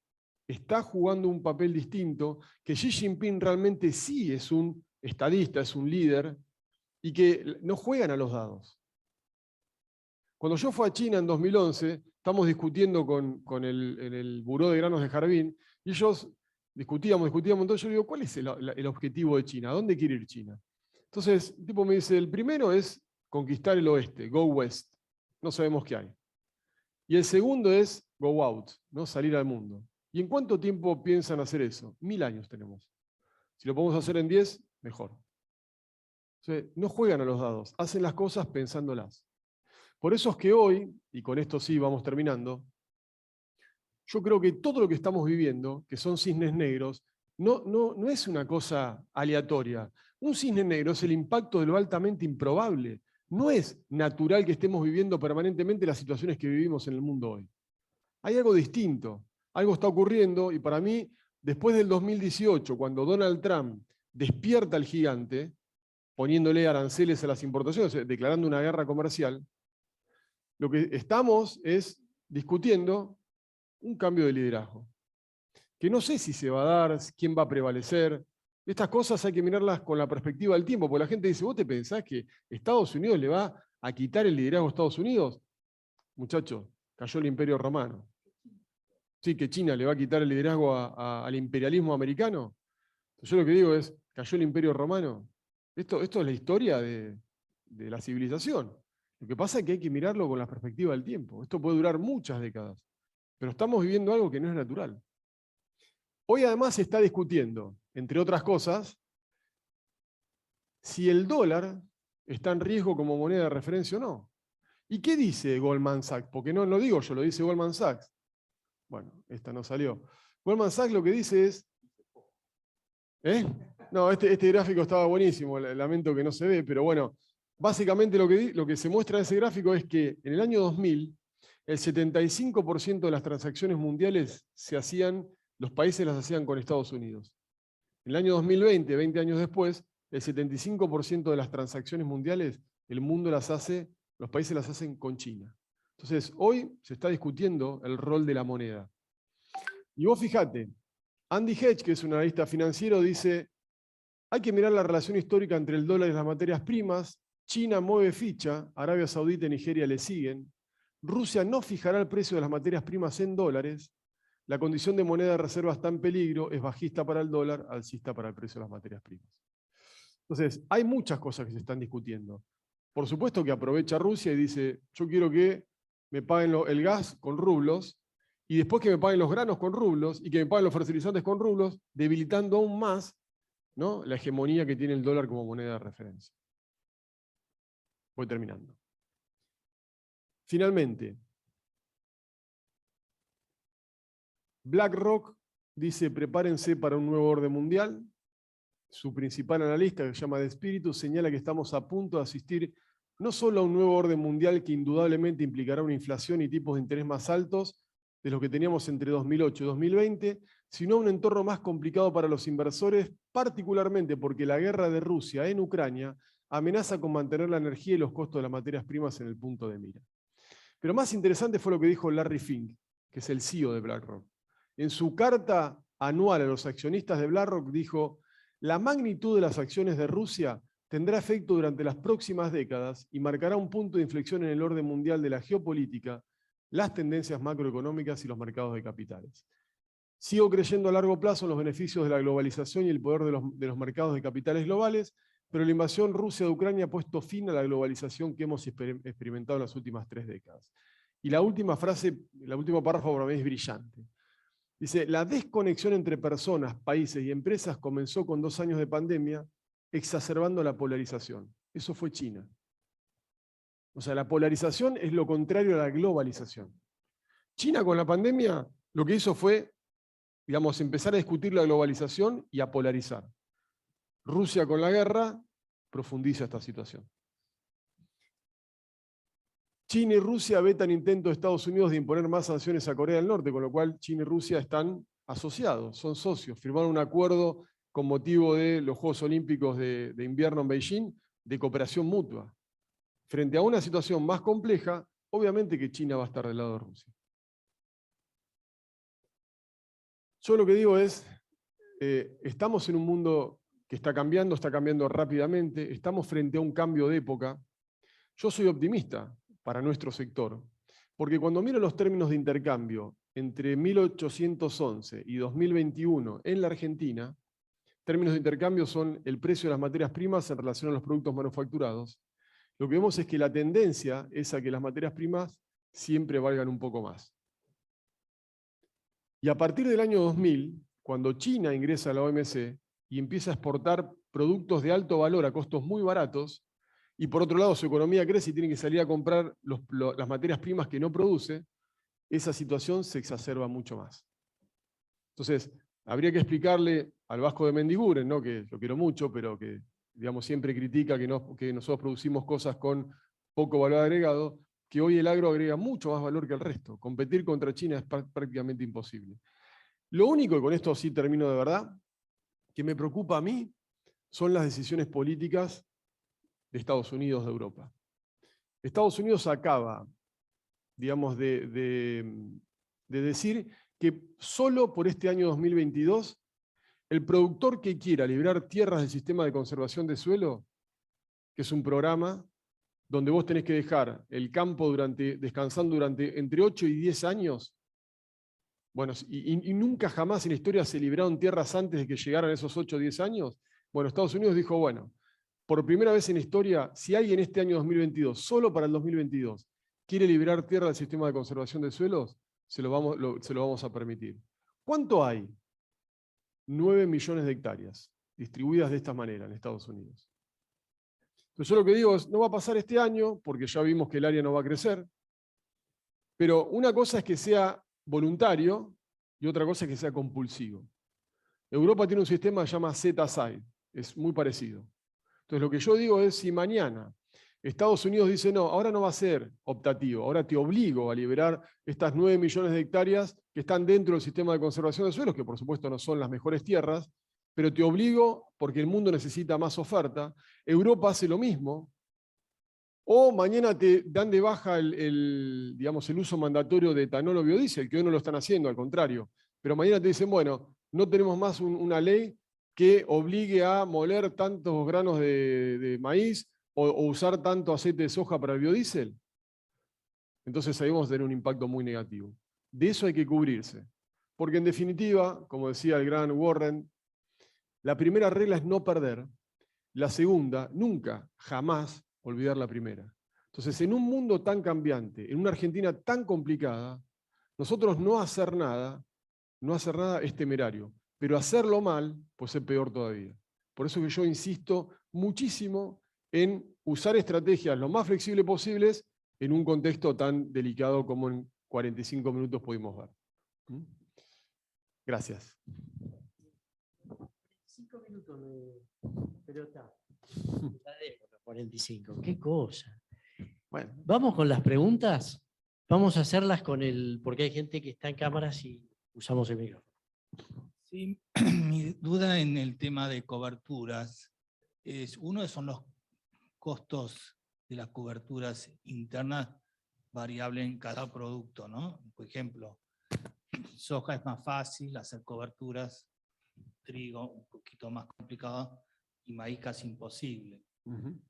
está jugando un papel distinto, que Xi Jinping realmente sí es un estadista, es un líder, y que no juegan a los dados. Cuando yo fui a China en 2011, estamos discutiendo en el Buró de Granos de Jardín, y ellos discutíamos, entonces yo digo, ¿cuál es el objetivo de China? ¿A dónde quiere ir China? Entonces, el tipo me dice, el primero es conquistar el oeste, go west, no sabemos qué hay. Y el segundo es go out, ¿no? Salir al mundo. ¿Y en cuánto tiempo piensan hacer eso? 1000 años tenemos. Si lo podemos hacer en 10, mejor. O sea, no juegan a los dados, hacen las cosas pensándolas. Por eso es que hoy, y con esto sí vamos terminando, yo creo que todo lo que estamos viviendo, que son cisnes negros, no es una cosa aleatoria. Un cisne negro es el impacto de lo altamente improbable. No es natural que estemos viviendo permanentemente las situaciones que vivimos en el mundo hoy. Hay algo distinto, algo está ocurriendo, y para mí, después del 2018, cuando Donald Trump despierta al gigante, poniéndole aranceles a las importaciones, declarando una guerra comercial, lo que estamos es discutiendo un cambio de liderazgo. Que no sé si se va a dar, quién va a prevalecer. Estas cosas hay que mirarlas con la perspectiva del tiempo, porque la gente dice, ¿vos te pensás que Estados Unidos le va a quitar el liderazgo a Estados Unidos? Muchachos, cayó el Imperio Romano. Sí, que China le va a quitar el liderazgo al imperialismo americano. Yo lo que digo es, cayó el Imperio Romano. Esto es la historia de la civilización. Lo que pasa es que hay que mirarlo con la perspectiva del tiempo. Esto puede durar muchas décadas. Pero estamos viviendo algo que no es natural. Hoy además se está discutiendo, entre otras cosas, si el dólar está en riesgo como moneda de referencia o no. ¿Y qué dice Goldman Sachs? Porque no lo digo yo, lo dice Goldman Sachs. Bueno, esta no salió. Goldman Sachs lo que dice es... No, este gráfico estaba buenísimo, lamento que no se ve, pero bueno, básicamente lo que se muestra en ese gráfico es que en el año 2000, el 75% de las transacciones mundiales los países las hacían con Estados Unidos. En el año 2020, 20 años después, el 75% de las transacciones mundiales, los países las hacen con China. Entonces, hoy se está discutiendo el rol de la moneda. Y vos fijate, Andy Hedge, que es un analista financiero, dice, hay que mirar la relación histórica entre el dólar y las materias primas. China mueve ficha, Arabia Saudita y Nigeria le siguen. Rusia no fijará el precio de las materias primas en dólares. La condición de moneda de reserva está en peligro, es bajista para el dólar, alcista para el precio de las materias primas. Entonces, hay muchas cosas que se están discutiendo. Por supuesto que aprovecha Rusia y dice, yo quiero que me paguen el gas con rublos, y después que me paguen los granos con rublos, y que me paguen los fertilizantes con rublos, debilitando aún más, ¿no?, la hegemonía que tiene el dólar como moneda de referencia. Voy terminando. Finalmente, BlackRock dice, prepárense para un nuevo orden mundial. Su principal analista, que se llama De Spiritu, señala que estamos a punto de asistir no solo a un nuevo orden mundial que indudablemente implicará una inflación y tipos de interés más altos de los que teníamos entre 2008 y 2020, sino a un entorno más complicado para los inversores, particularmente porque la guerra de Rusia en Ucrania amenaza con mantener la energía y los costos de las materias primas en el punto de mira. Pero más interesante fue lo que dijo Larry Fink, que es el CEO de BlackRock. En su carta anual a los accionistas de BlackRock dijo: la magnitud de las acciones de Rusia tendrá efecto durante las próximas décadas y marcará un punto de inflexión en el orden mundial de la geopolítica, las tendencias macroeconómicas y los mercados de capitales. Sigo creyendo a largo plazo en los beneficios de la globalización y el poder de los mercados de capitales globales, pero la invasión rusa de Ucrania ha puesto fin a la globalización que hemos experimentado en las últimas 3 décadas. Y la última frase, el último párrafo para mí es brillante. Dice: la desconexión entre personas, países y empresas comenzó con 2 años de pandemia, exacerbando la polarización. Eso fue China. O sea, la polarización es lo contrario a la globalización. China con la pandemia lo que hizo fue, digamos, empezar a discutir la globalización y a polarizar. Rusia con la guerra profundiza esta situación. China y Rusia vetan intentos de Estados Unidos de imponer más sanciones a Corea del Norte, con lo cual China y Rusia están asociados, son socios. Firmaron un acuerdo con motivo de los Juegos Olímpicos de invierno en Beijing de cooperación mutua. Frente a una situación más compleja, obviamente que China va a estar del lado de Rusia. Yo lo que digo es, estamos en un mundo que está cambiando rápidamente, estamos frente a un cambio de época. Yo soy optimista para nuestro sector, porque cuando miro los términos de intercambio entre 1811 y 2021 en la Argentina, términos de intercambio son el precio de las materias primas en relación a los productos manufacturados, lo que vemos es que la tendencia es a que las materias primas siempre valgan un poco más. Y a partir del año 2000, cuando China ingresa a la OMC y empieza a exportar productos de alto valor a costos muy baratos, y por otro lado su economía crece y tiene que salir a comprar las materias primas que no produce, esa situación se exacerba mucho más. Entonces, habría que explicarle al Vasco de Mendiguren, ¿no?, que lo quiero mucho, pero que, digamos, siempre critica que nosotros producimos cosas con poco valor agregado, que hoy el agro agrega mucho más valor que el resto. Competir contra China es prácticamente imposible. Lo único, y con esto sí termino de verdad, que me preocupa a mí son las decisiones políticas de Estados Unidos, de Europa. Estados Unidos acaba, digamos, de decir que solo por este año 2022, el productor que quiera liberar tierras del sistema de conservación de suelo, que es un programa donde vos tenés que dejar el campo descansando durante entre 8 y 10 años, bueno, y nunca jamás en la historia se liberaron tierras antes de que llegaran esos 8 o 10 años, bueno, Estados Unidos dijo, bueno, por primera vez en la historia, si alguien este año 2022, solo para el 2022, quiere liberar tierra del sistema de conservación de suelos, se lo vamos a permitir. ¿Cuánto hay? 9 millones de hectáreas, distribuidas de esta manera en Estados Unidos. Entonces yo lo que digo es, no va a pasar este año, porque ya vimos que el área no va a crecer, pero una cosa es que sea voluntario y otra cosa es que sea compulsivo. Europa tiene un sistema que se llama set-aside, es muy parecido. Entonces lo que yo digo es, si mañana Estados Unidos dice, no, ahora no va a ser optativo, ahora te obligo a liberar estas 9 millones de hectáreas que están dentro del sistema de conservación de suelos, que por supuesto no son las mejores tierras, pero te obligo porque el mundo necesita más oferta. Europa hace lo mismo. O mañana te dan de baja el uso mandatorio de etanol o biodiesel, que hoy no lo están haciendo, al contrario. Pero mañana te dicen, bueno, no tenemos más una ley que obligue a moler tantos granos de maíz o usar tanto aceite de soja para el biodiesel. Entonces ahí vamos a tener un impacto muy negativo. De eso hay que cubrirse. Porque en definitiva, como decía el gran Warren, la primera regla es no perder. La segunda, nunca, jamás, olvidar la primera. Entonces, en un mundo tan cambiante, en una Argentina tan complicada, nosotros no hacer nada es temerario. Pero hacerlo mal, pues es peor todavía. Por eso que yo insisto muchísimo en usar estrategias lo más flexibles posibles en un contexto tan delicado como en 45 minutos pudimos ver. Gracias. 5 minutos pero está. 45, qué cosa. Bueno. Vamos con las preguntas. Vamos a hacerlas porque hay gente que está en cámaras y usamos el micrófono. Sí, mi duda en el tema de coberturas es, uno son los costos de las coberturas internas variable en cada producto, ¿no? Por ejemplo, soja es más fácil hacer coberturas, trigo un poquito más complicado y maíz casi imposible. Ujú.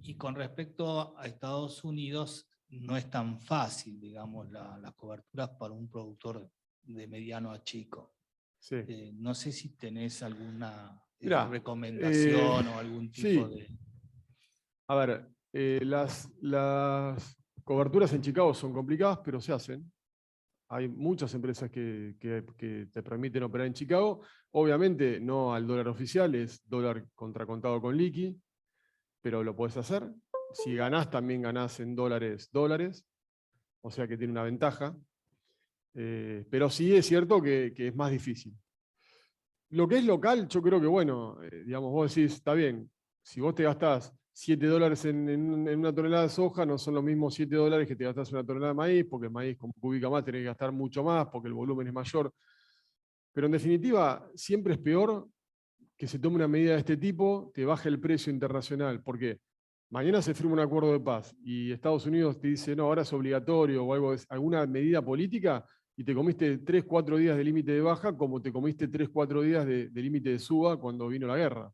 Y con respecto a Estados Unidos, no es tan fácil, digamos, las coberturas para un productor de mediano a chico. Sí. No sé si tenés alguna Mirá, recomendación o algún tipo sí. de... A ver, las coberturas en Chicago son complicadas, pero se hacen. Hay muchas empresas que te permiten operar en Chicago. Obviamente no al dólar oficial, es dólar contracontado con liqui, pero lo puedes hacer. Si ganás, también ganás en dólares, o sea que tiene una ventaja. Pero sí es cierto que es más difícil. Lo que es local, yo creo que, bueno, digamos, vos decís, está bien, si vos te gastás $7 en una tonelada de soja, no son los mismos $7 que te gastás en una tonelada de maíz, porque el maíz, como cubica más, tenés que gastar mucho más, porque el volumen es mayor. Pero en definitiva, siempre es peor que se tome una medida de este tipo, te baje el precio internacional, porque mañana se firma un acuerdo de paz y Estados Unidos te dice, no, ahora es obligatorio o algo, alguna medida política, y te comiste 3, 4 días de límite de baja, como te comiste 3, 4 días de límite de suba cuando vino la guerra.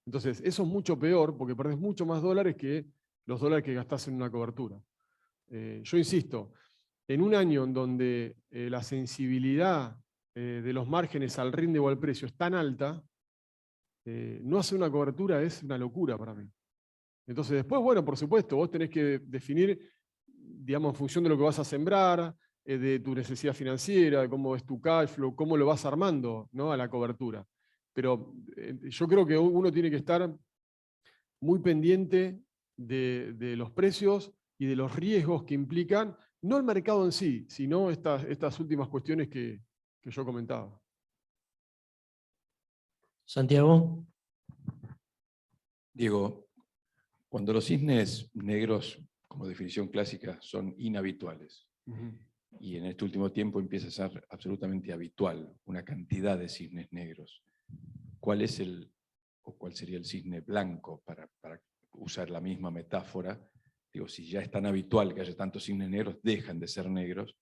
Entonces, eso es mucho peor, porque perdés mucho más dólares que los dólares que gastás en una cobertura. Yo insisto, en un año en donde la sensibilidad de los márgenes al rinde o al precio es tan alta, no hacer una cobertura es una locura para mí. Entonces después, bueno, por supuesto, vos tenés que definir, digamos, en función de lo que vas a sembrar, de tu necesidad financiera, de cómo es tu cash flow, cómo lo vas armando, ¿no?, a la cobertura. Pero yo creo que uno tiene que estar muy pendiente de los precios y de los riesgos que implican, no el mercado en sí, sino estas últimas cuestiones que yo comentaba. Santiago. Diego, cuando los cisnes negros, como definición clásica, son inhabituales, Ujú. y en este último tiempo empieza a ser absolutamente habitual una cantidad de cisnes negros, ¿cuál es cuál sería el cisne blanco, para usar la misma metáfora? Digo, si ya es tan habitual que haya tantos cisnes negros, dejan de ser negros,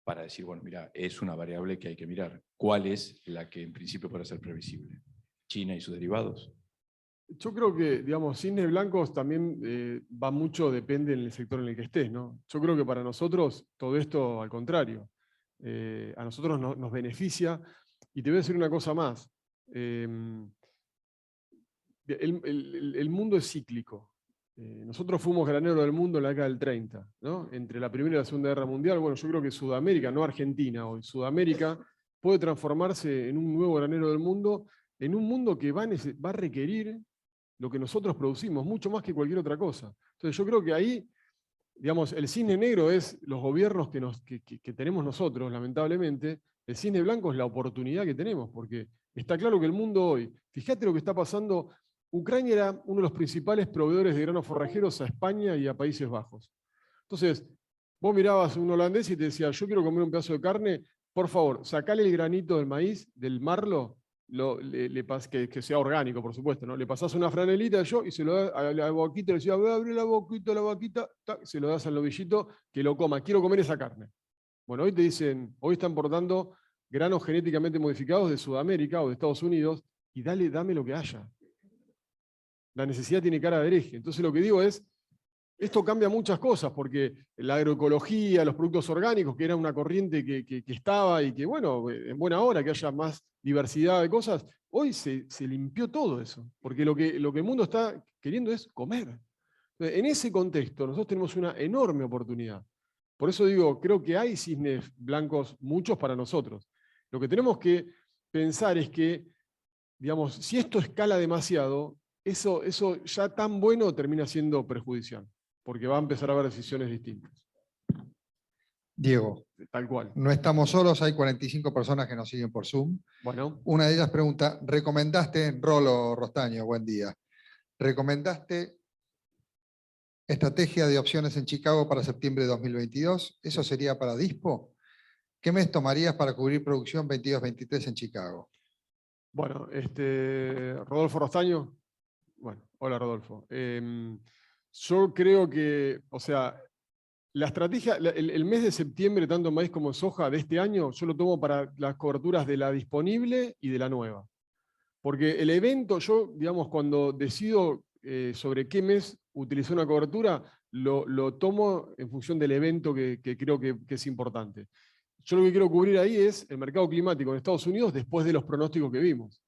para decir, bueno, mira, es una variable que hay que mirar. ¿Cuál es la que en principio puede ser previsible? ¿China y sus derivados? Yo creo que, digamos, cisnes blancos también va mucho, depende del sector en el que estés, ¿no? Yo creo que para nosotros todo esto, al contrario, a nosotros nos beneficia. Y te voy a decir una cosa más. El mundo es cíclico. Nosotros fuimos graneros del mundo en la década del 30, ¿no? Entre la Primera y la Segunda Guerra Mundial. Bueno, yo creo que Sudamérica, no Argentina hoy, Sudamérica puede transformarse en un nuevo granero del mundo, en un mundo que va a requerir lo que nosotros producimos, mucho más que cualquier otra cosa. Entonces yo creo que ahí, digamos, el cisne negro es los gobiernos que tenemos nosotros, lamentablemente. El cisne blanco es la oportunidad que tenemos, porque está claro que el mundo hoy, fíjate lo que está pasando. Ucrania era uno de los principales proveedores de granos forrajeros a España y a Países Bajos. Entonces, vos mirabas a un holandés y te decía, yo quiero comer un pedazo de carne, por favor, sacale el granito del maíz, del marlo, que sea orgánico, por supuesto, ¿no? Le pasás una franelita y se lo das a la boquita, le decía, abre la vaquita, se lo das al novillito que lo coma, quiero comer esa carne. Bueno, hoy te dicen, hoy están importando granos genéticamente modificados de Sudamérica o de Estados Unidos, y dame lo que haya. La necesidad tiene cara de hereje. Entonces lo que digo es, esto cambia muchas cosas, porque la agroecología, los productos orgánicos, que era una corriente que estaba y que, bueno, en buena hora que haya más diversidad de cosas, hoy se limpió todo eso, porque lo que el mundo está queriendo es comer. Entonces, en ese contexto, nosotros tenemos una enorme oportunidad. Por eso digo, creo que hay cisnes blancos, muchos para nosotros. Lo que tenemos que pensar es que, digamos, si esto escala demasiado, eso ya tan bueno termina siendo perjudicial, porque va a empezar a haber decisiones distintas. Diego, Tal cual. no estamos solos, hay 45 personas que nos siguen por Zoom. Bueno, Una de ellas pregunta, ¿recomendaste, Rolo Rostaño, buen día, recomendaste estrategia de opciones en Chicago para septiembre de 2022? ¿Eso sería para Dispo? ¿Qué mes tomarías para cubrir producción 22-23 en Chicago? Bueno, Rodolfo Rostaño. Bueno, hola Rodolfo. Yo creo que, o sea, la estrategia, el mes de septiembre, tanto en maíz como en soja de este año, yo lo tomo para las coberturas de la disponible y de la nueva. Porque el evento, yo, digamos, cuando decido sobre qué mes utilizar una cobertura, lo tomo en función del evento que creo que es importante. Yo lo que quiero cubrir ahí es el mercado climático en Estados Unidos después de los pronósticos que vimos.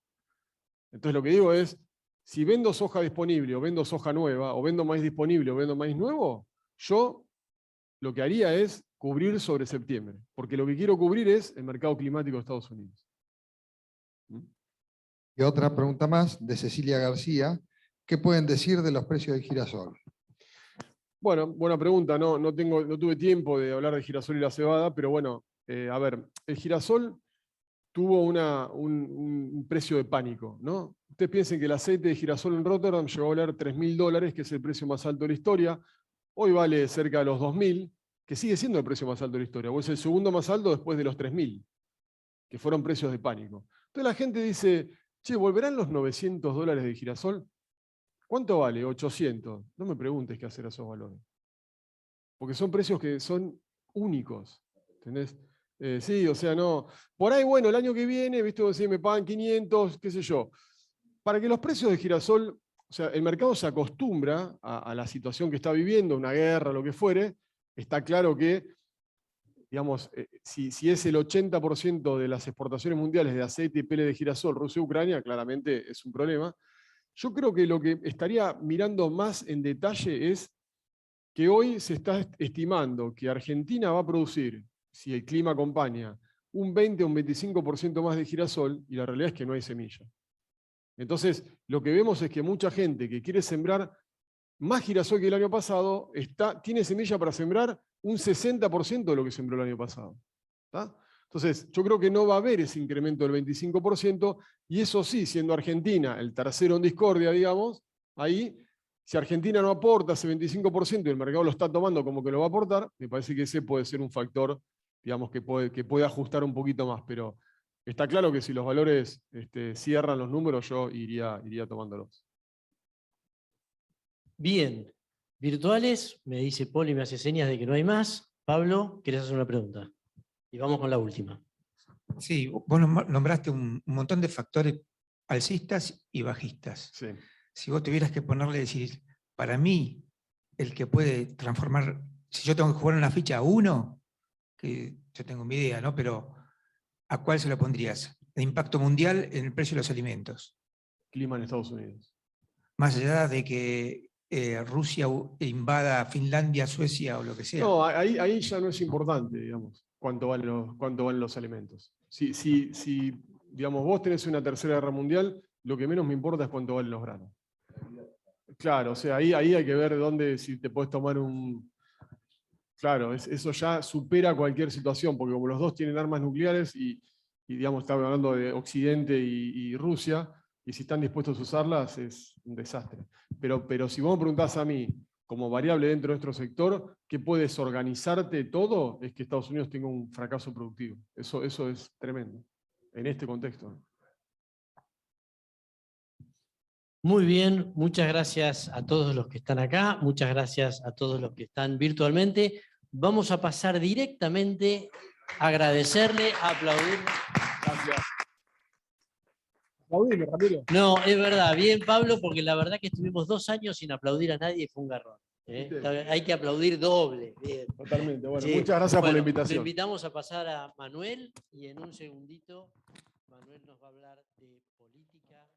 Entonces lo que digo es, si vendo soja disponible, o vendo soja nueva, o vendo maíz disponible, o vendo maíz nuevo, yo lo que haría es cubrir sobre septiembre, porque lo que quiero cubrir es el mercado climático de Estados Unidos. Y otra pregunta más, de Cecilia García. ¿Qué pueden decir de los precios del girasol? Bueno, buena pregunta. No tuve tiempo de hablar de girasol y la cebada, pero bueno, a ver, el girasol tuvo un precio de pánico, ¿no? Ustedes piensen que el aceite de girasol en Rotterdam llegó a valer $3.000, que es el precio más alto de la historia. Hoy vale cerca de los 2.000, que sigue siendo el precio más alto de la historia, o es el segundo más alto después de los 3.000, que fueron precios de pánico. Entonces la gente dice, che, ¿volverán los $900 de girasol? ¿Cuánto vale? 800. No me preguntes qué hacer a esos valores. Porque son precios que son únicos. ¿Entendés? Sí, o sea, no. Por ahí, bueno, el año que viene, viste, vos decís, me pagan 500, qué sé yo. Para que los precios de girasol, o sea, el mercado se acostumbra a la situación que está viviendo, una guerra, lo que fuere, está claro que, digamos, si es el 80% de las exportaciones mundiales de aceite y pele de girasol Rusia-Ucrania, claramente es un problema. Yo creo que lo que estaría mirando más en detalle es que hoy se está estimando que Argentina va a producir, si el clima acompaña, un 20 o un 25% más de girasol, y la realidad es que no hay semilla. Entonces, lo que vemos es que mucha gente que quiere sembrar más girasol que el año pasado, tiene semilla para sembrar un 60% de lo que sembró el año pasado. ¿Tá? Entonces, yo creo que no va a haber ese incremento del 25%, y eso sí, siendo Argentina el tercero en discordia, digamos, ahí, si Argentina no aporta ese 25% y el mercado lo está tomando como que lo va a aportar, me parece que ese puede ser un factor, digamos, que puede ajustar un poquito más, pero está claro que si los valores cierran los números, yo iría tomándolos. Bien. Virtuales, me dice Poli, me hace señas de que no hay más. Pablo, ¿querés hacer una pregunta? Y vamos con la última. Sí, vos nombraste un montón de factores alcistas y bajistas. Sí. Si vos tuvieras que ponerle, decir, para mí, el que puede transformar, si yo tengo que jugar una ficha a uno, que yo tengo mi idea, ¿no? Pero ¿a cuál se lo pondrías? El impacto mundial en el precio de los alimentos. Clima en Estados Unidos. Más allá de que Rusia invada Finlandia, Suecia o lo que sea. No, ahí ya no es importante, digamos, cuánto valen los alimentos. Si digamos, vos tenés una tercera guerra mundial, lo que menos me importa es cuánto valen los granos. Claro, o sea, ahí hay que ver dónde, si te podés tomar un... Claro, eso ya supera cualquier situación, porque como los dos tienen armas nucleares y digamos, estamos hablando de Occidente y Rusia, y si están dispuestos a usarlas es un desastre. Pero si vos me preguntás a mí, como variable dentro de nuestro sector, ¿qué puedes organizarte todo? Es que Estados Unidos tenga un fracaso productivo. Eso es tremendo, en este contexto. Muy bien, muchas gracias a todos los que están acá, muchas gracias a todos los que están virtualmente. Vamos a pasar directamente a agradecerle, a aplaudir. Gracias. Aplaudime, Ramiro. No, es verdad, bien Pablo, porque la verdad que estuvimos 2 años sin aplaudir a nadie y fue un garrón. ¿Viste? Hay que aplaudir doble. Bien. Totalmente. Bueno, Sí. muchas gracias por la Bueno, invitación. Lo invitamos a pasar a Manuel y en un segundito Manuel nos va a hablar de política.